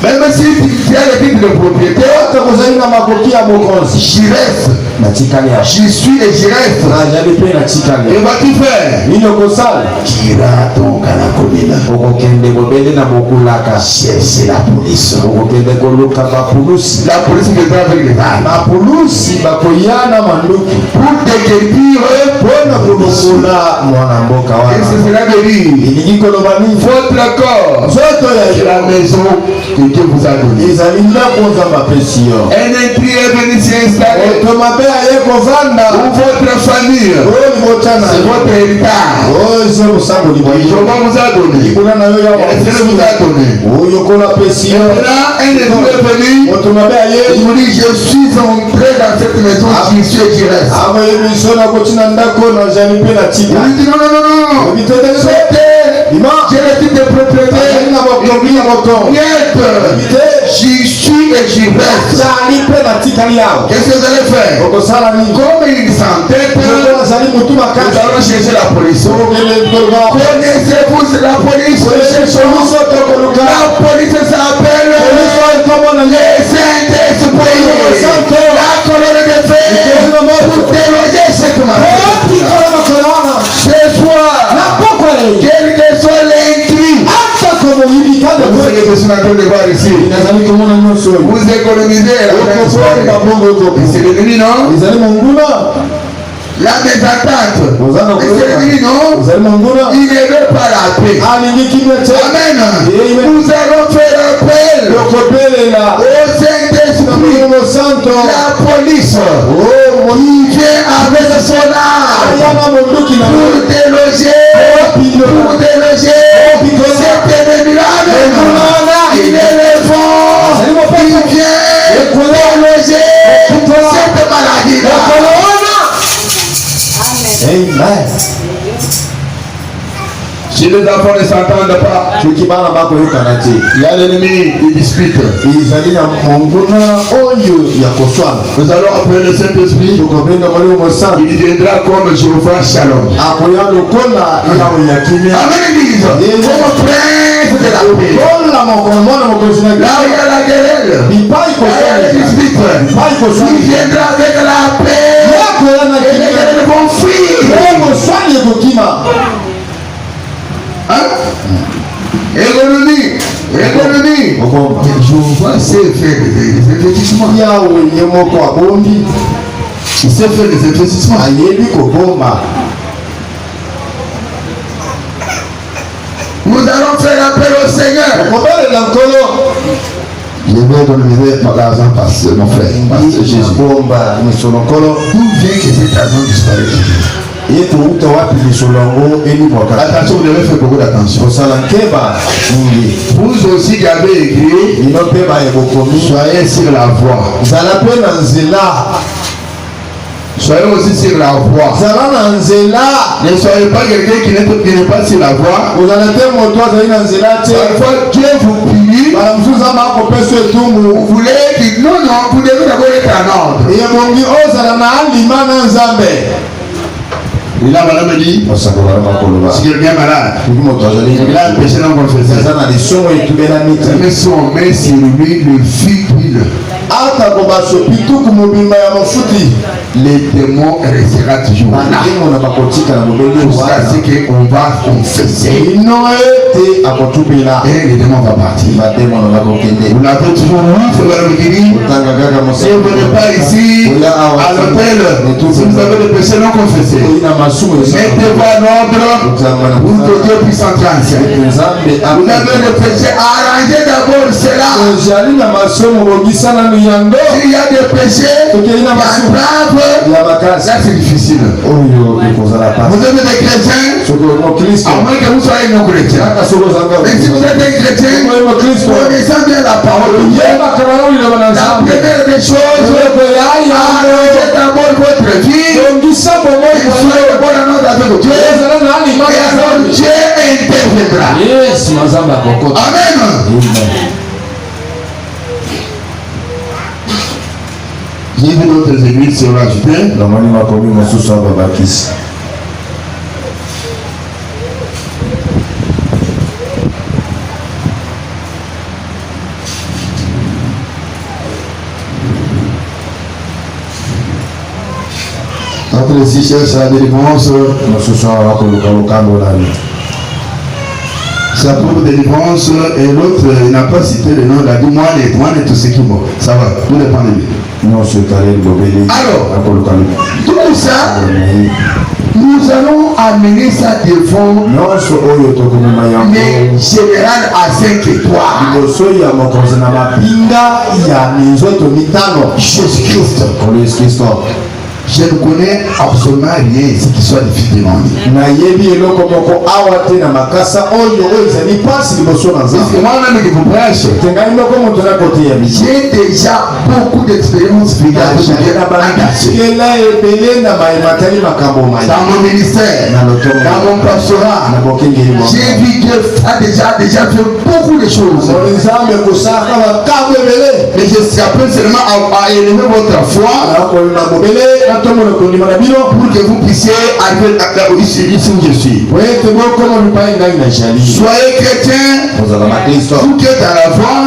Même si tu as le titre de propriété, j'y reste. J'y suis et j'y reste. Et vas-tu faire? Tu iras donc à la commune. C'est la police. La police qui est avec les femmes. Pour déguerpir. Et ce sera de dire votre corps c'est la maison que Dieu vous a donnée. Un esprit est venu s'y installer. Ou votre famille. C'est votre héritage. Jehovah vous a donné. Et vous a donné. Maintenant, un esprit est venu. Il vous dit, je suis entré dans cette maison, j'y suis et j'y reste. Il dit non. J'ai le titre de propriété. J'y suis et j'y reste. Qu'est-ce que vous allez faire? Comme il s'entête, nous allons chercher la police. Connaissez-vous la police? La police s'appelle les Saint-Esprit. La colonne de feu pour déloger cette maladie. Ce soir, quel que soit l'inclus, vous économisez c'est devenu non? La mésentente, c'est devenu non? Il ne veut pas la paix. Amen. Nous allons faire appel au Saint-Esprit, la police qui vient avec son âme pour déloger cet ennemi-là. Il est le fort, il vient déloger cette maladie. Si les enfants ne s'entendent pas, il y a l'ennemi, il dispute. nous allons appeler le Saint-Esprit. Il viendra comme Jéhovah Shalom. Amen, Église. Comme prince de la paix. Là où il y a la guerre, il y a le dispute. Il viendra avec la paix. Et les guerres vont fuir. Hein? Économie. Je vois c'est fait des investissements. Il s'est fait des investissements. Nous allons faire appel au Seigneur. Je vais donner l'argent parce que mon frère, parce que Jésus. D'où vient que cet argent disparaît? Attention, vous devez faire beaucoup d'attention. Vous aussi qui avez écrit, soyez sur la voie. Soyez aussi sur la voie. Ne soyez pas quelqu'un qui n'est pas sur la voie. Parfois Dieu vous prie. Vous voulez dire non, vous devez d'abord être en ordre. Il a madame dit, si quelqu'un est malade, il a un péché non confessé. Mais si on met sur lui le fil, les démons restera toujours là. Jusqu'à ce qu'on va confesser. Et les démons vont partir. Vous l'avez toujours vu, c'est vrai, si vous n'êtes pas ici, à l'hôtel, si vous avez des péchés non confessés, mettez-vous en ordre pour que Dieu puisse entrer en scène. Vous avez des péchés, arrangez d'abord cela. S'il y a des péchés, là c'est difficile. Vous avez des chrétiens, à moins que vous soyez non chrétiens. Mais si vous êtes des chrétiens, connaissez bien la parole de Dieu. La première des choses, arrangez d'abord votre vie. Et soyez d'abord en ordre avec Dieu. Et alors Dieu interviendra. Amen. J'ai vu d'autres églises sur la Judée. Entre les 6 cherchent la délivrance. Sa propre délivrance et l'autre, il n'a pas cité le nom, il a dit moi et tout ce qui mort. Ça va, tout dépend de lui. Alors, tout ça, nous allons amener ça devant les générales à 5 étoiles. Jésus-Christ. Je ne connais absolument rien ici qui soit difficile de demander. Parce que moi-même qui vous prêche, j'ai déjà beaucoup d'expérience spirituelle dans mon ministère, dans mon pastorat. J'ai vu Dieu a déjà fait beaucoup de choses. Mais je s'appelle seulement à élever votre foi pour que vous puissiez arriver ici où je suis. Soyez chrétiens, vous qui êtes à l'avant,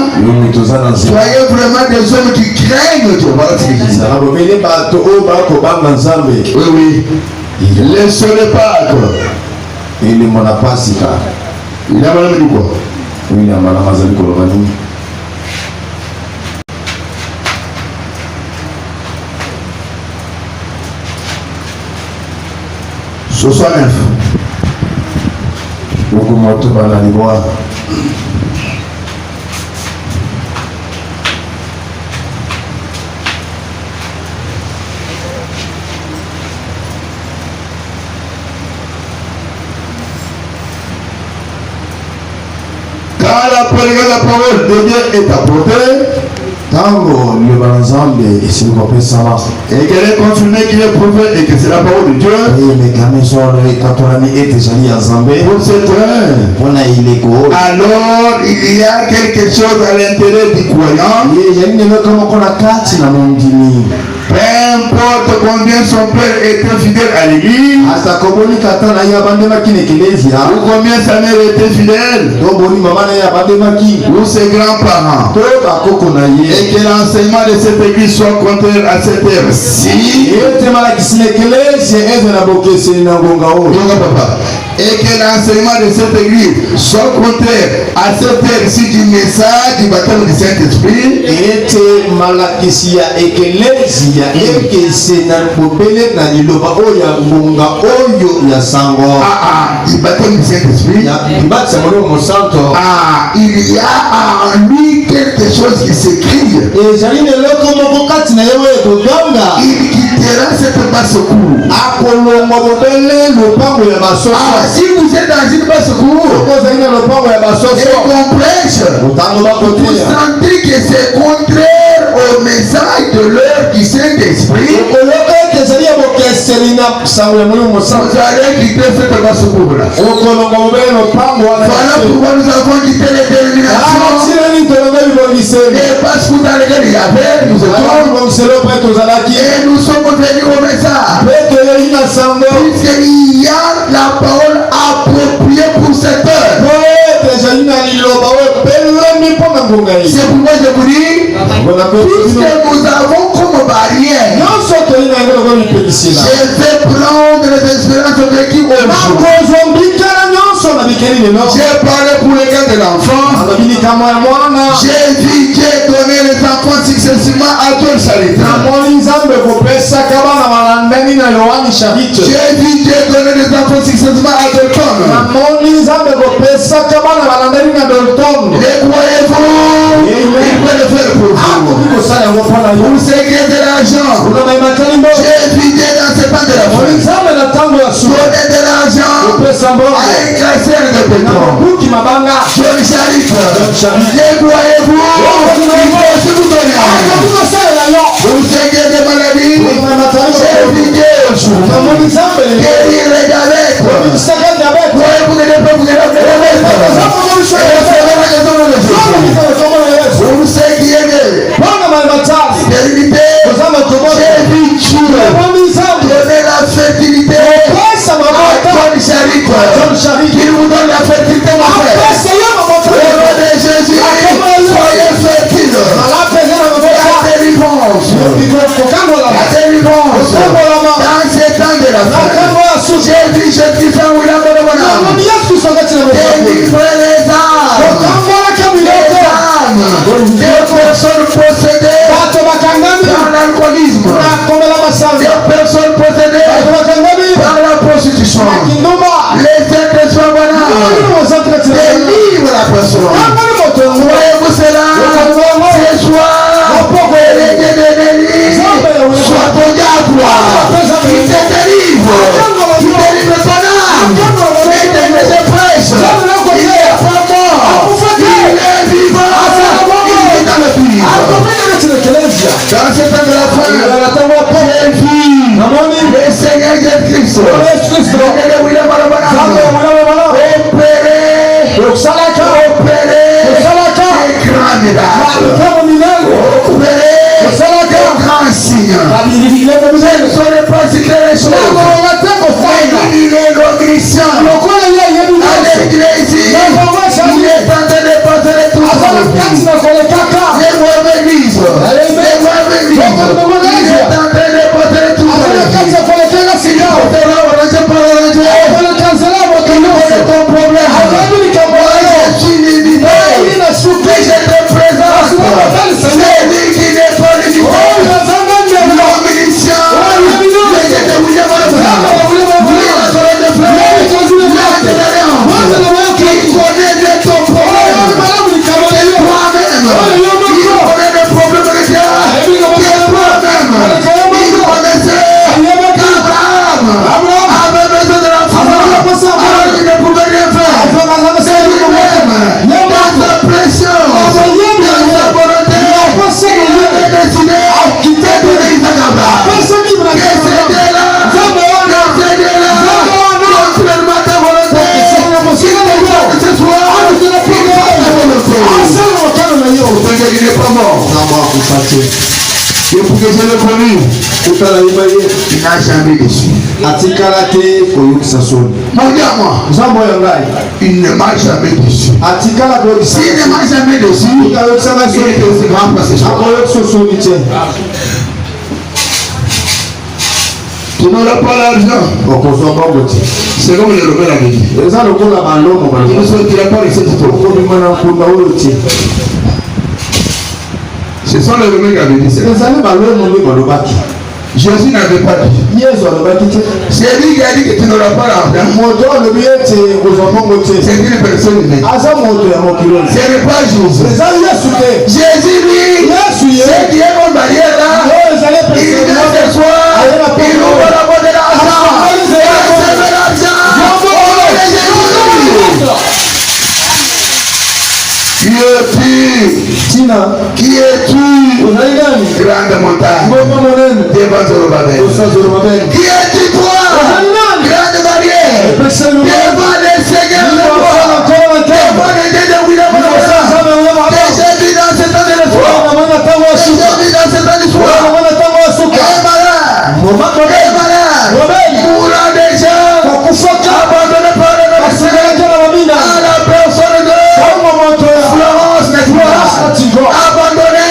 soyez vraiment des hommes qui craignent Dieu. Voilà ce que je dis. Oui, oui. Laissez le Pâques. Il a mal dit quoi? Oui, il a mal dit quoi? 69. Quand la parole de Dieu est apportée, Tango le balanzambe et c'est le copé sama. Et qu'elle est confirmée qu'il est prophète et que c'est la parole de Dieu. Et les camisons les katorani et tejani ya zambé. Pour cette heure. On a illégo. Alors il y a quelque chose à l'intérieur du croyant. Et il y a une comme qu'on a kati na mondini. Peu importe combien son père était fidèle à l'église. Hasta koboni kata na ya bande makine kilezia. Ou combien sa mère était fidèle. Do boni mama na ya bande maki. Ou ses grands-parents. To ba koko na ye. Et que l'enseignement de cette église soit contraire à cette heure-ci. Et te mala kisine kilezia eze na bokese na gonga o. Donc papa. Et que l'enseignement de cette église soit contraire à cette heure-ci du message du baptême du Saint-Esprit. Et te mala kisia ekelezia ya ekese na bobele na liloba oya mbonga oyo ya sango. Du baptême du Saint-Esprit. Il y a en lui quelque chose qui s'écrit. Il quittera cette basse-cour. Si vous êtes dans une basse-cour et qu'on prêche, vous sentez que c'est contraire au message de l'heure du Saint-Esprit. Vous allez quitter cette basse-cour-là. Voilà pourquoi nous avons quitté les dénominations. Et parce que dans lesquelles il y avait, nous étions. Et nous sommes venus au message. Puisqu'il y a la parole appropriée pour cette heure. C'est pourquoi je vous dis, puisque nous avons comme barrière, je vais prendre les espérances de qui aujourd'hui. J'ai parlé pour les gars de l'enfant. J'ai dit j'ai donné les enfants successivement à Dieu Charité. J'ai dit j'ai donné les enfants successivement à Delton. Les croyez-vous? Il peut le faire pour vous. Pour ce qui est de l'argent, j'ai vidé dans ce temps de la fin. Donner de l'argent à un classeur de pétrole. John Sharif, les croyez-vous? Il faut aussi vous donner l'argent. Pour ce qui est de maladie, j'ai vidé au jour. Guérir les diabètes. Croyez-vous que les peuples vous pour ce qui est de stérilité, j'ai vu donner la fertilité à John Sharif. Il vous donne la fertilité, ma frère. Au nom de Jésus, soyez fertiles. La délivrance. La délivrance. Dans ces temps de la fin, j'ai vu Jésus faire où il a donné mon âme. Délivrer les âmes. Des personnes possédées par l'alcoolisme, des personnes possédées par la prostitution, les êtres soient délivre la personne. Voyez-vous cela? Ce soir, les dieux de l'Église soient ton diable. Il te délivre. Il délivre ton âme. Il délivre tes prêches. Il n'est pas mort. Il est vivant. Il est dans le pays. Dans ce temps de la fin, j'ai vu le Seigneur Jésus-Christ opérer des grands miracles, opérer des grands signes. Je ne saurais pas citer les choses, mais il est l'omniscient. Avec l'église, il est en train de passer tout ça. Les mauvais églises, il est en train de passer tout ça. Il portera orange par orange. Il est ton problème. Je suis limité. Mais je te présente. C'est lui qui n'est pas limité. L'omniscient. Mais je te voulais qui connaît bien ton problème. C'est toi-même. n'est pas mort. Et pour que je le connu, il n'a jamais déçu. Mon Dieu à moi, il ne m'a jamais déçu. S'il ne m'a jamais déçu, il est aussi grand pour ce soir. Tu n'auras pas l'argent. C'est comme le Romain l'avait dit. Tu ne sortiras pas de cette tour. Ce sont les Romains qui avaient dit ça. Jésus n'avait pas dit. C'est lui qui a dit que tu n'auras pas l'argent. C'est une personne humaine. Ce n'est pas Jésus. Jésus, lui, c'est qui est mon barrière là. Il vient ce soir. Il ouvre la porte de l'argent. Qui es-tu? Grande montagne devant Zorobabel. Qui es-tu toi? Grande barrière devant les seigneurs de toi, devant les dieux de William. J'ai vu dans cet temps de l'espoir. J'ai vu dans cet temps d'espoir. Et malade, mourant déjà, abandonné par le Seigneur, à la personne de Florence, n'est-ce pas? Abandonné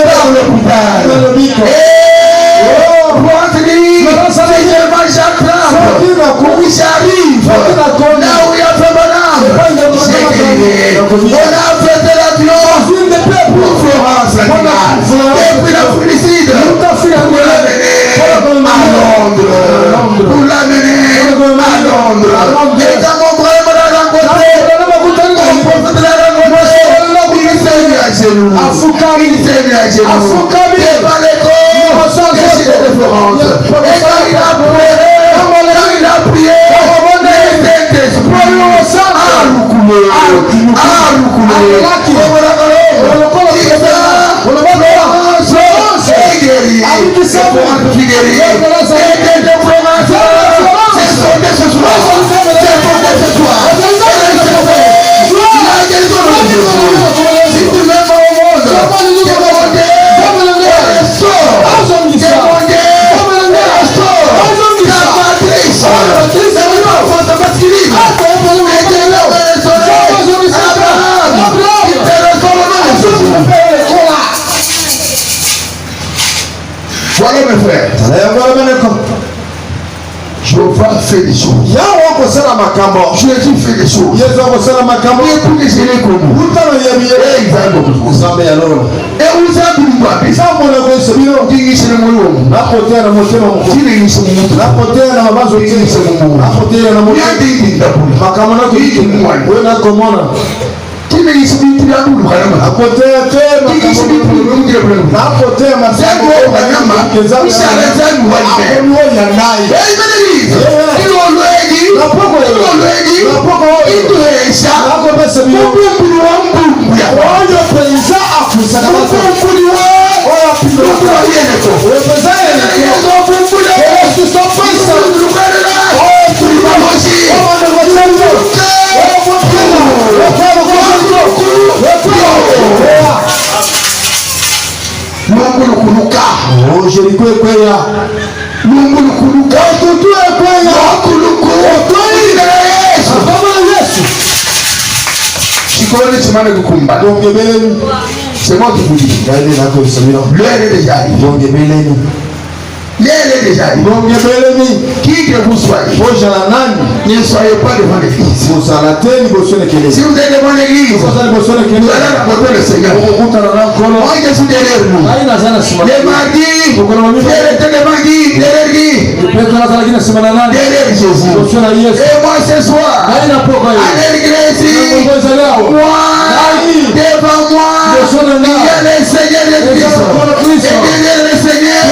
par l'hôpital. Et pour te dire, Seigneur, j'attrape, où j'arrive, là où il y a fait mon âme, j'ai guéri. On a fait de l'avion pour Florence, la finale. Et puis la félicite pour l'amener à Londres. Pour l'amener à Londres. Et quand mon frère m'a rencontré, mon prophète l'a rencontré, il s'est mis à genoux. Il s'est mis à genoux. Devant les corps de Florence. Et quand il a pleuré, quand il a prié, les esprits a roucoulé. C'est guéri. C'est pour qui guéri. C'est de Florence. C'est sauté ce soir. C'est sauté ce soir. Il a guéri ton nom. Si tu m'aimes au monde, c'est monté. C'est monté. La matrice. C'est une enfance masculine. Voilà mes frères. Jéhovah fait des choses. Jésus fait des choses. Et pour que je l'ai connu. Et il va beaucoup. Et vous avez une boîte. C'est moi qui vous dis. L'heure est déjà arrivée. Qui que vous soyez, ne soyez pas devant l'église. Si vous êtes devant l'église, vous allez rencontrer le Seigneur. Moi je suis derrière vous. Les mardis, derrière Jésus. Et moi ce soir, à l'église, moi, devant moi, il y a le Seigneur de Christ. Et derrière le Seigneur,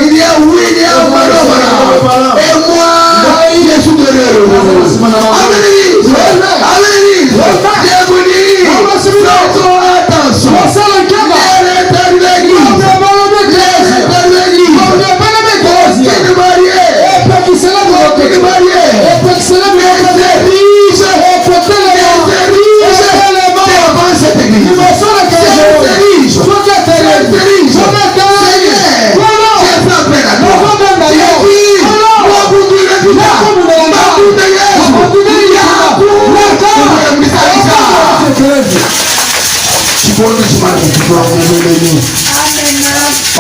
il y a William Malobara. Et moi, je suis derrière vous. Amen. Bienvenue. Faites attention. Devant cette église. Kipondo chimani.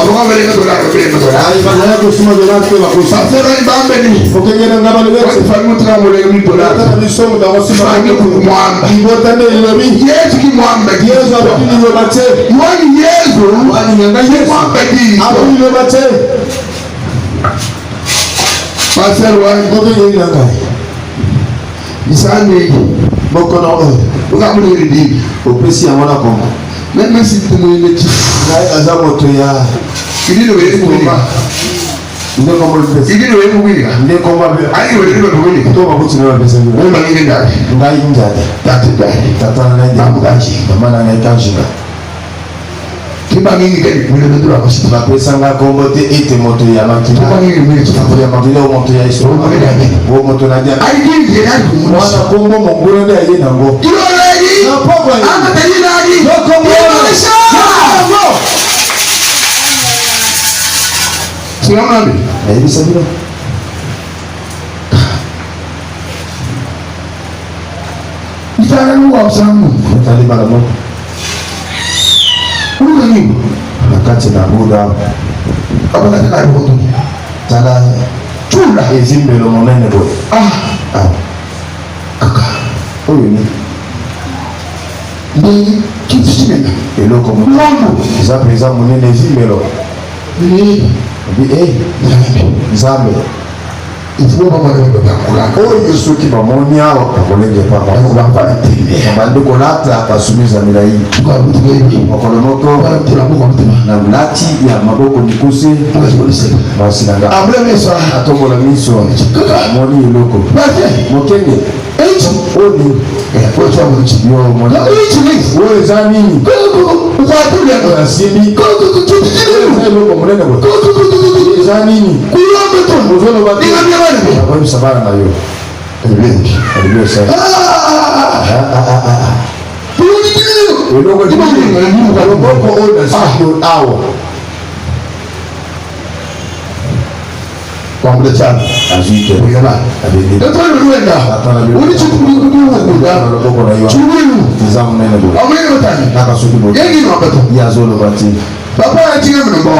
Aluka mbele kwa dola mbele kwa dola. Ai bana yako sima dola kwa kosa. Sasa ni bambe ni. Ukengena ngaba le Kwa famu tuna mbele ni dola. Hata ni somo da wasima Fange kumwamba. Ngota ne lobi. Yesu kimwamba. Yesu abakini lo bate. Wani Yesu. Wani nyanga Yesu. Mwamba ki. Abakini lo bate. Pastor wani. Ngoto yini nanga. Isani. Boko na o. Ukamule ndi. Opesi amona kongo. Même si tu me le dis. Ngai azamoto ya. Il dit le wema. Ndeko mo pesa. Il dit le wema. Ndeko mo be. Ai wewe ndio wewe. To mabuti na pesa ndio. Wewe mangine ndani. Ngai njani. Tatu ndani. Tata na ngai. Mabukaji. Mama na ngai kanjina. Kiba mingi kali mwenye ndio hapo sisi. Ba pesa nga kombo te ete moto ya makina. Kiba mingi mwenye Tunakuja ya makina o moto ya iso. Wo moto na dia. Ai kini jirani kumwana. Mwana kombo mongoro ndio yeye na ngo. Kilo lagi. Na pogo ni. Ama tani lagi. Yoko mwana. Simama mimi. Hivi sabino. Nitaka kwa usamu. Mtali bala mo. Kuna nini? Nakati na buda. Hapo nataka ndio. Tala Chula. ezimbelo monene bo. Kaka. Oyo ni. Ni kitu chimena. Eloko mo. Mungu. Za pesa monene ezimbelo. Ni Nzambe. Ifuwa mama ndio bakula. Oyo soki bamoni awa bakolenge pa Bakula tini. bandeko lata akasumiza milai Kwa mtu wengi. mokolo moko Kwa mtu kwa mtu. na lati ya maboko mikuse basinanga Amle mesa. atombola miso moni eloko Bate. mokenge Echi. oni Kwa sababu mchi. yo moni Echi ni. oyo eza nini Kwa tu ya. asimbi eza eloko monene bo eza nini ozoloba te akoyebisa bana na yo alibiyosa eloko loboko oyo nasiko awa azwi te loboko na yo eza monene bo kaka soki bo ye azoloba te Papa a tiré le bon.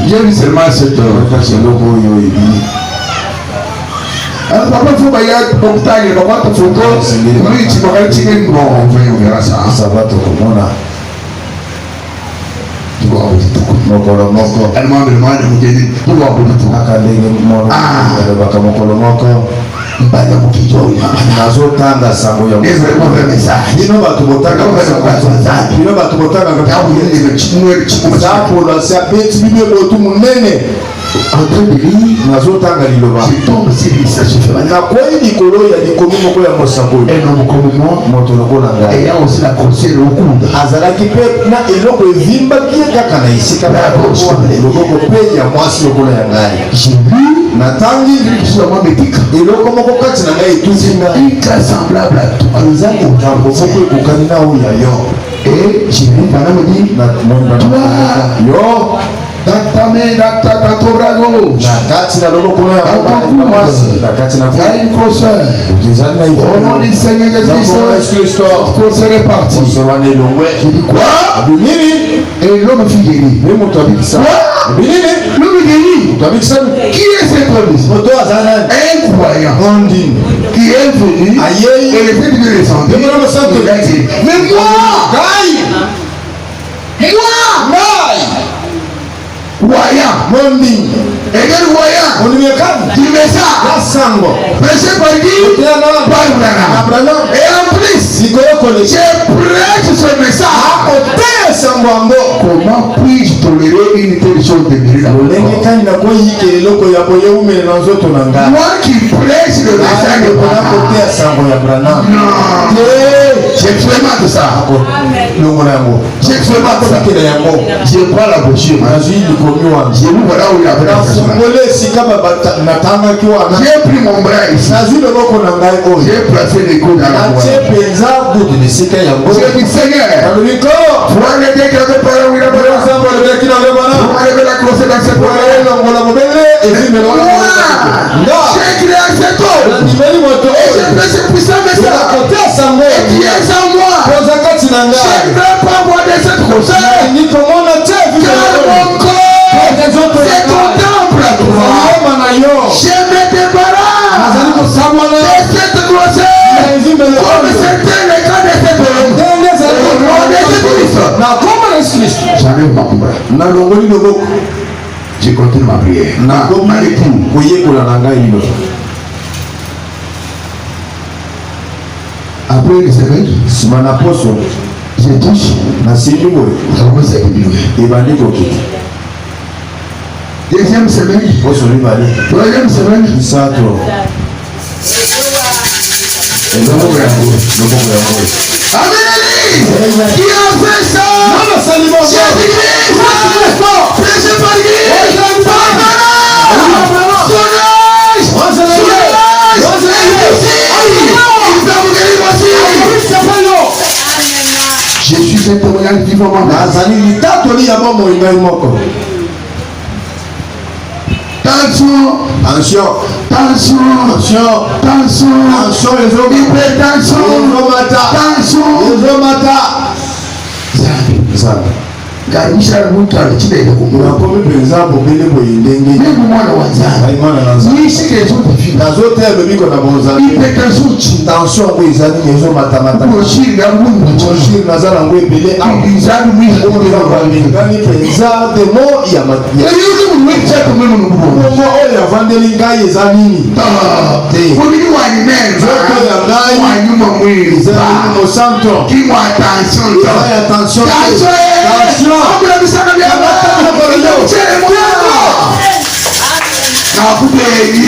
J'ai vu seulement cette eloko oyo ebi alors papa faut bailler pour tailler papa te faut que lui tu vas tirer bon on verra ça. Ça va tokomona Tu vois mokolo moko elle m'a demandé de me dire tu vois tout kaka ndenge mono alobaka mokolo moko mbaya mkijo nazotanga sango ya bino bato botanga zapola sabeti bino botu monene nazotanga liloba nakwei likolo ya likomi moko ya mosango moto lokola ngai azalaki mpe na eloko evimbaki ye kaka na esika loboko mpe ya mwasi lokola ya ngai natangi eloko moko kati na ngai etuzinga eza kokambo moko ekokani na oyo ya yo yo na kati na loboko na mwasi na kati na ezali na isowana elongwe abinini ne moto abikisa abinini moto abikisami moto azala ondini ayei Voyant, mon digne, et voyant, on lui est tu mets ça, la sango, prêché par qui? Par Abraham. Et en plus, si tu connais, je prêche ce message. Comment puis-je tolérer une telle chose de mérite? Moi qui prêche le message de Abraham. Non, j'ai vraiment de ça. J'ai vraiment de ça. Je prends la brochure. J'ai vu voilà où il y avait la j'ai pris mon bras ici. J'ai placé les coups dans la voie. J'ai dit Seigneur, toi le Dieu qui avait parlé où il a parlé ensemble, tu m'as levé la cloche dans cette voie. J'ai créé cet homme. Et j'ai fait ce puissant message. Et qui est en moi. Je ne veux pas voir des exaucé. Car mon corps, c'est ton temple à toi. Je me débarrasse de cette grossesse comme c'était le cas de cette j'enlève ma ombre. Je continue ma prière. Après une semaine, je touche. Deuxième semaine, troisième semaine, Amen. Qui a fait ça? Jésus-Christ. Prêché par qui? Je suis un témoignage vivant. Tension, hypertension, karibisha mtu alichile unakomi penza bobele boyindenge mungu mwana wa nzambe yishike zote bebiko na boza hypertension ko izali nyezo matamata koshira mungu koshira nazala ngo ebele izali mungu ngani penza demo ya matia yuko mwecha kumwe mungu ngo oya vandeli ngai ezalini omini wa nimeza wa nyuma mwili mo santo kimwa attention Akula bisaka bya mchele mwana nakubeli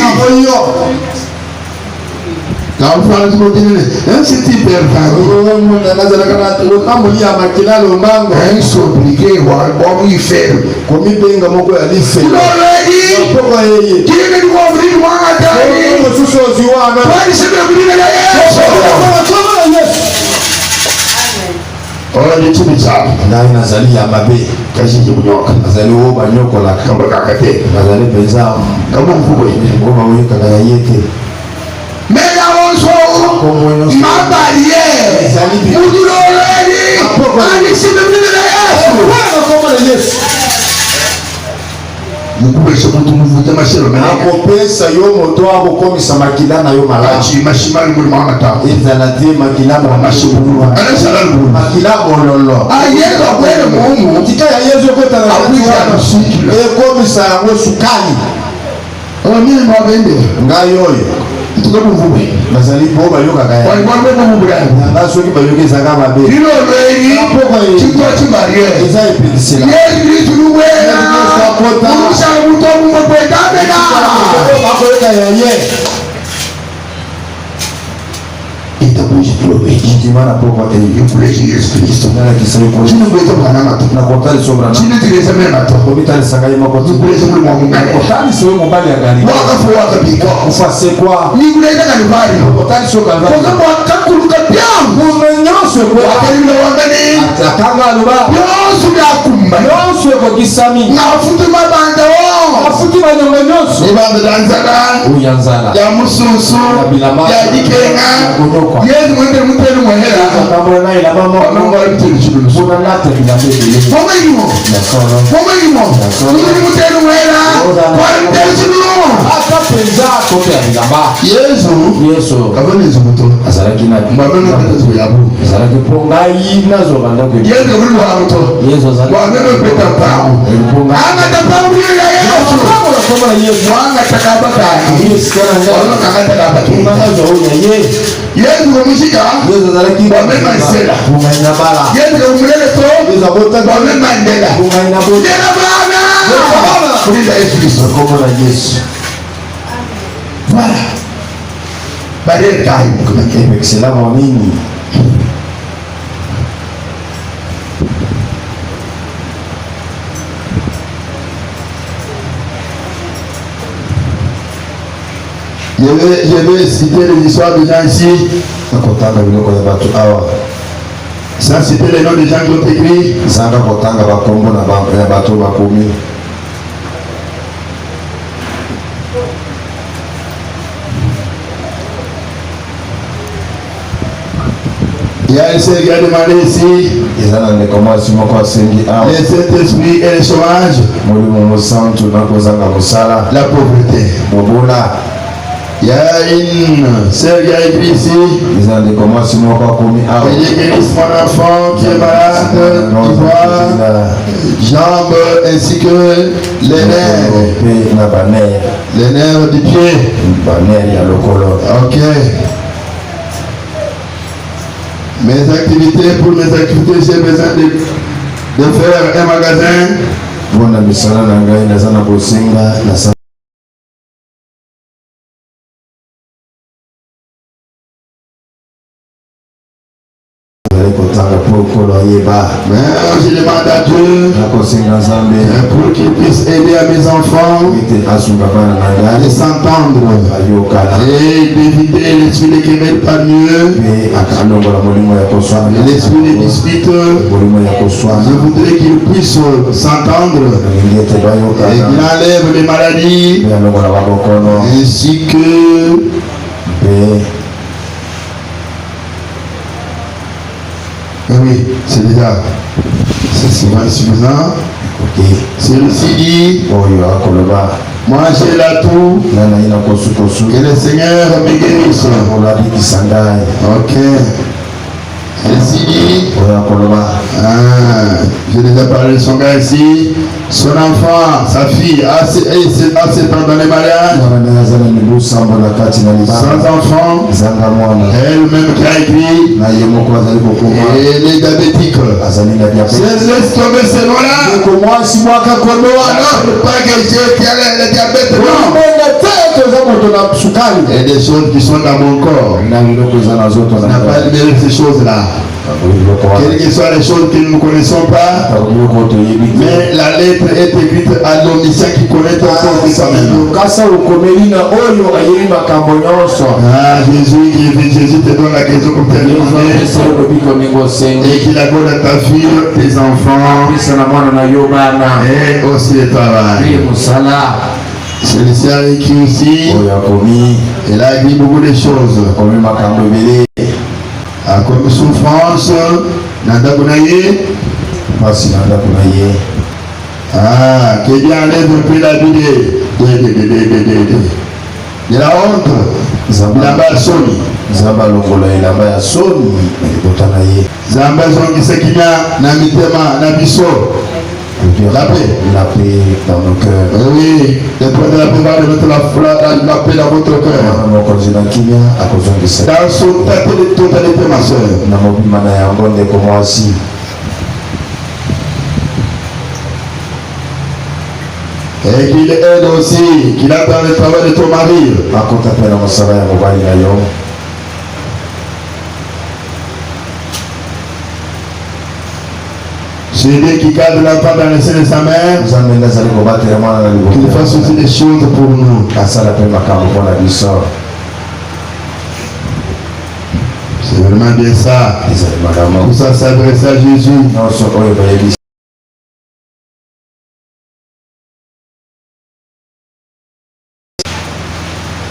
kafana tumotenene c'est hyper sobriqué wa muy faible komi benga moko ya life poko yeye kile ni kwa vili mwanga tani suso ziwana kwani sema vile ya Yesu Ola chini chao ndani nazali ya mabe kashi kunyoka nazali wo banyoko la kamba kakate nazali penza kama mkubwa ngoma wewe kaka yeke mela onso mabaliere uduloleni ani simemile na Yesu kama na Yesu mukubesha muntu muvuta mashero mena akopesa yo moto ako komisa makila na yo malachi mashimali muri mwana ta ezalati makila na mashiburu ana salalu makila bololo ayeka kwele mungu tika ya Yesu kweta na komisa yango sukali mimi mwabende ngayo tukabuvume bazali bo bayoka kaya wali mwambe mubulani ndaso ki bayokeza kama be lilo lweni chikwa chimariye eza epidisela Yesu Kristo luwela umusha muto mumwe kamena bakoyoka ya ye itabuji tuwe kimana poko ate yukuleji Yesu Kristo nala kisai ko chino bweto kana mato na kontali sobra na chino tireza mema to kobitali sakai mako tukuleze muri mwa ngani kontali sewe mobali ya gari wakafu wakapika ufase kwa nikuleza kalibari kontali soka kwa sababu wakakuluka byangu kumenyoswe kwa wakalibila wangani atakanga aluba yosu yakumba yoswe kwa kisami nafuti mabanda wo afuti banyonga nyoswe ibanda danzala uyanzala ya mususu ya dikenga Yesu mwende mutelu mwehera kamwe na ila mama wamamba mutelu chulu kuna nate binabele Mama imo Mutelu mutelu mwehera kwa mutelu chulu akapenza kote ya bilamba Yesu kabonezi muto azalaki na mwameno katezo yabu azalaki pongai nazo bandako Yesu kabuli wa muto Yesu azalaki mwameno peta pao anga tapao mwenye ya Yesu mwanga takabakani wano kakatakabaki Yesu kamushika wamema nsela Yesu kakumulele to wamema ndela ndela bana kulinda Yesu Kristo voilà barrière kai mkumake excellent morning Je vais citer les histoires des gens ici. Sans citer les noms des gens qui ont écrit. y a une seule qui a demandé ici. Les Saint-Esprit et le chômage. La pauvreté. Il y a une sœur qui a écrit ici. Il dit que mon enfant qui est malade, qui voit jambes ainsi que les nerfs du pied. Ok. Pour mes activités, j'ai besoin de faire un magasin. Je demande à Dieu pour qu'il puisse aider à mes enfants de s'entendre et d'éviter l'esprit de querelle parmi eux, l'esprit de dispute. Je voudrais qu'ils puissent s'entendre et qu'il enlève les maladies ainsi que oui, c'est déjà, c'est souvent insuffisant. Celui-ci dit, moi j'ai l'atout, que le Seigneur me guérisse. Ok. Celui-ci dit, j'ai déjà parlé de son gars ici, son enfant, sa fille, a 7 ans dans les mariages, sans enfant, elle-même qui a écrit, et les diabétiques. Laisse tomber ces noms-là. Non, pas que Dieu qui a le diabète, non. Et des choses qui sont dans mon corps. On n'a pas énuméré ces choses-là. Quelles que soient les choses que nous ne connaissons pas, mais la lettre est écrite à l'omniscient qui connaît ton corps de soi-même. Jésus te donne la guérison comme tu as demandé et qu'il accorde à ta fille, tes enfants et aussi le travail. Celui-ci a écrit aussi, il a écrit beaucoup de choses. Comme souffrance, que Dieu enlève un peu la vie de la honte, de la bassoni. Zamba zongisa kinya na mitema na biso. La paix dans nos cœurs. Oui, le point de la paix va remettre la paix dans votre cœur. Dans son totalité, ma soeur. Et qu'il aide aussi, qu'il attend le travail de ton mari. J'ai dit qu'il garde l'enfant dans le sein de sa mère, qu'il fasse aussi des choses pour nous. C'est vraiment bien ça. Tout ça s'adresse à Jésus.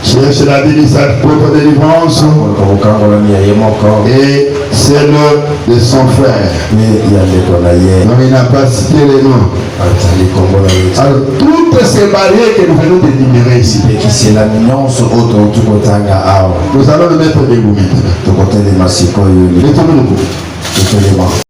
Cherche la délivrance, sa propre délivrance et celle de son frère. Non, il n'a pas cité les noms. Alors, toutes ces barrières que nous venons d'énumérer ici, nous allons le mettre debout maintenant. Mettons-nous debout.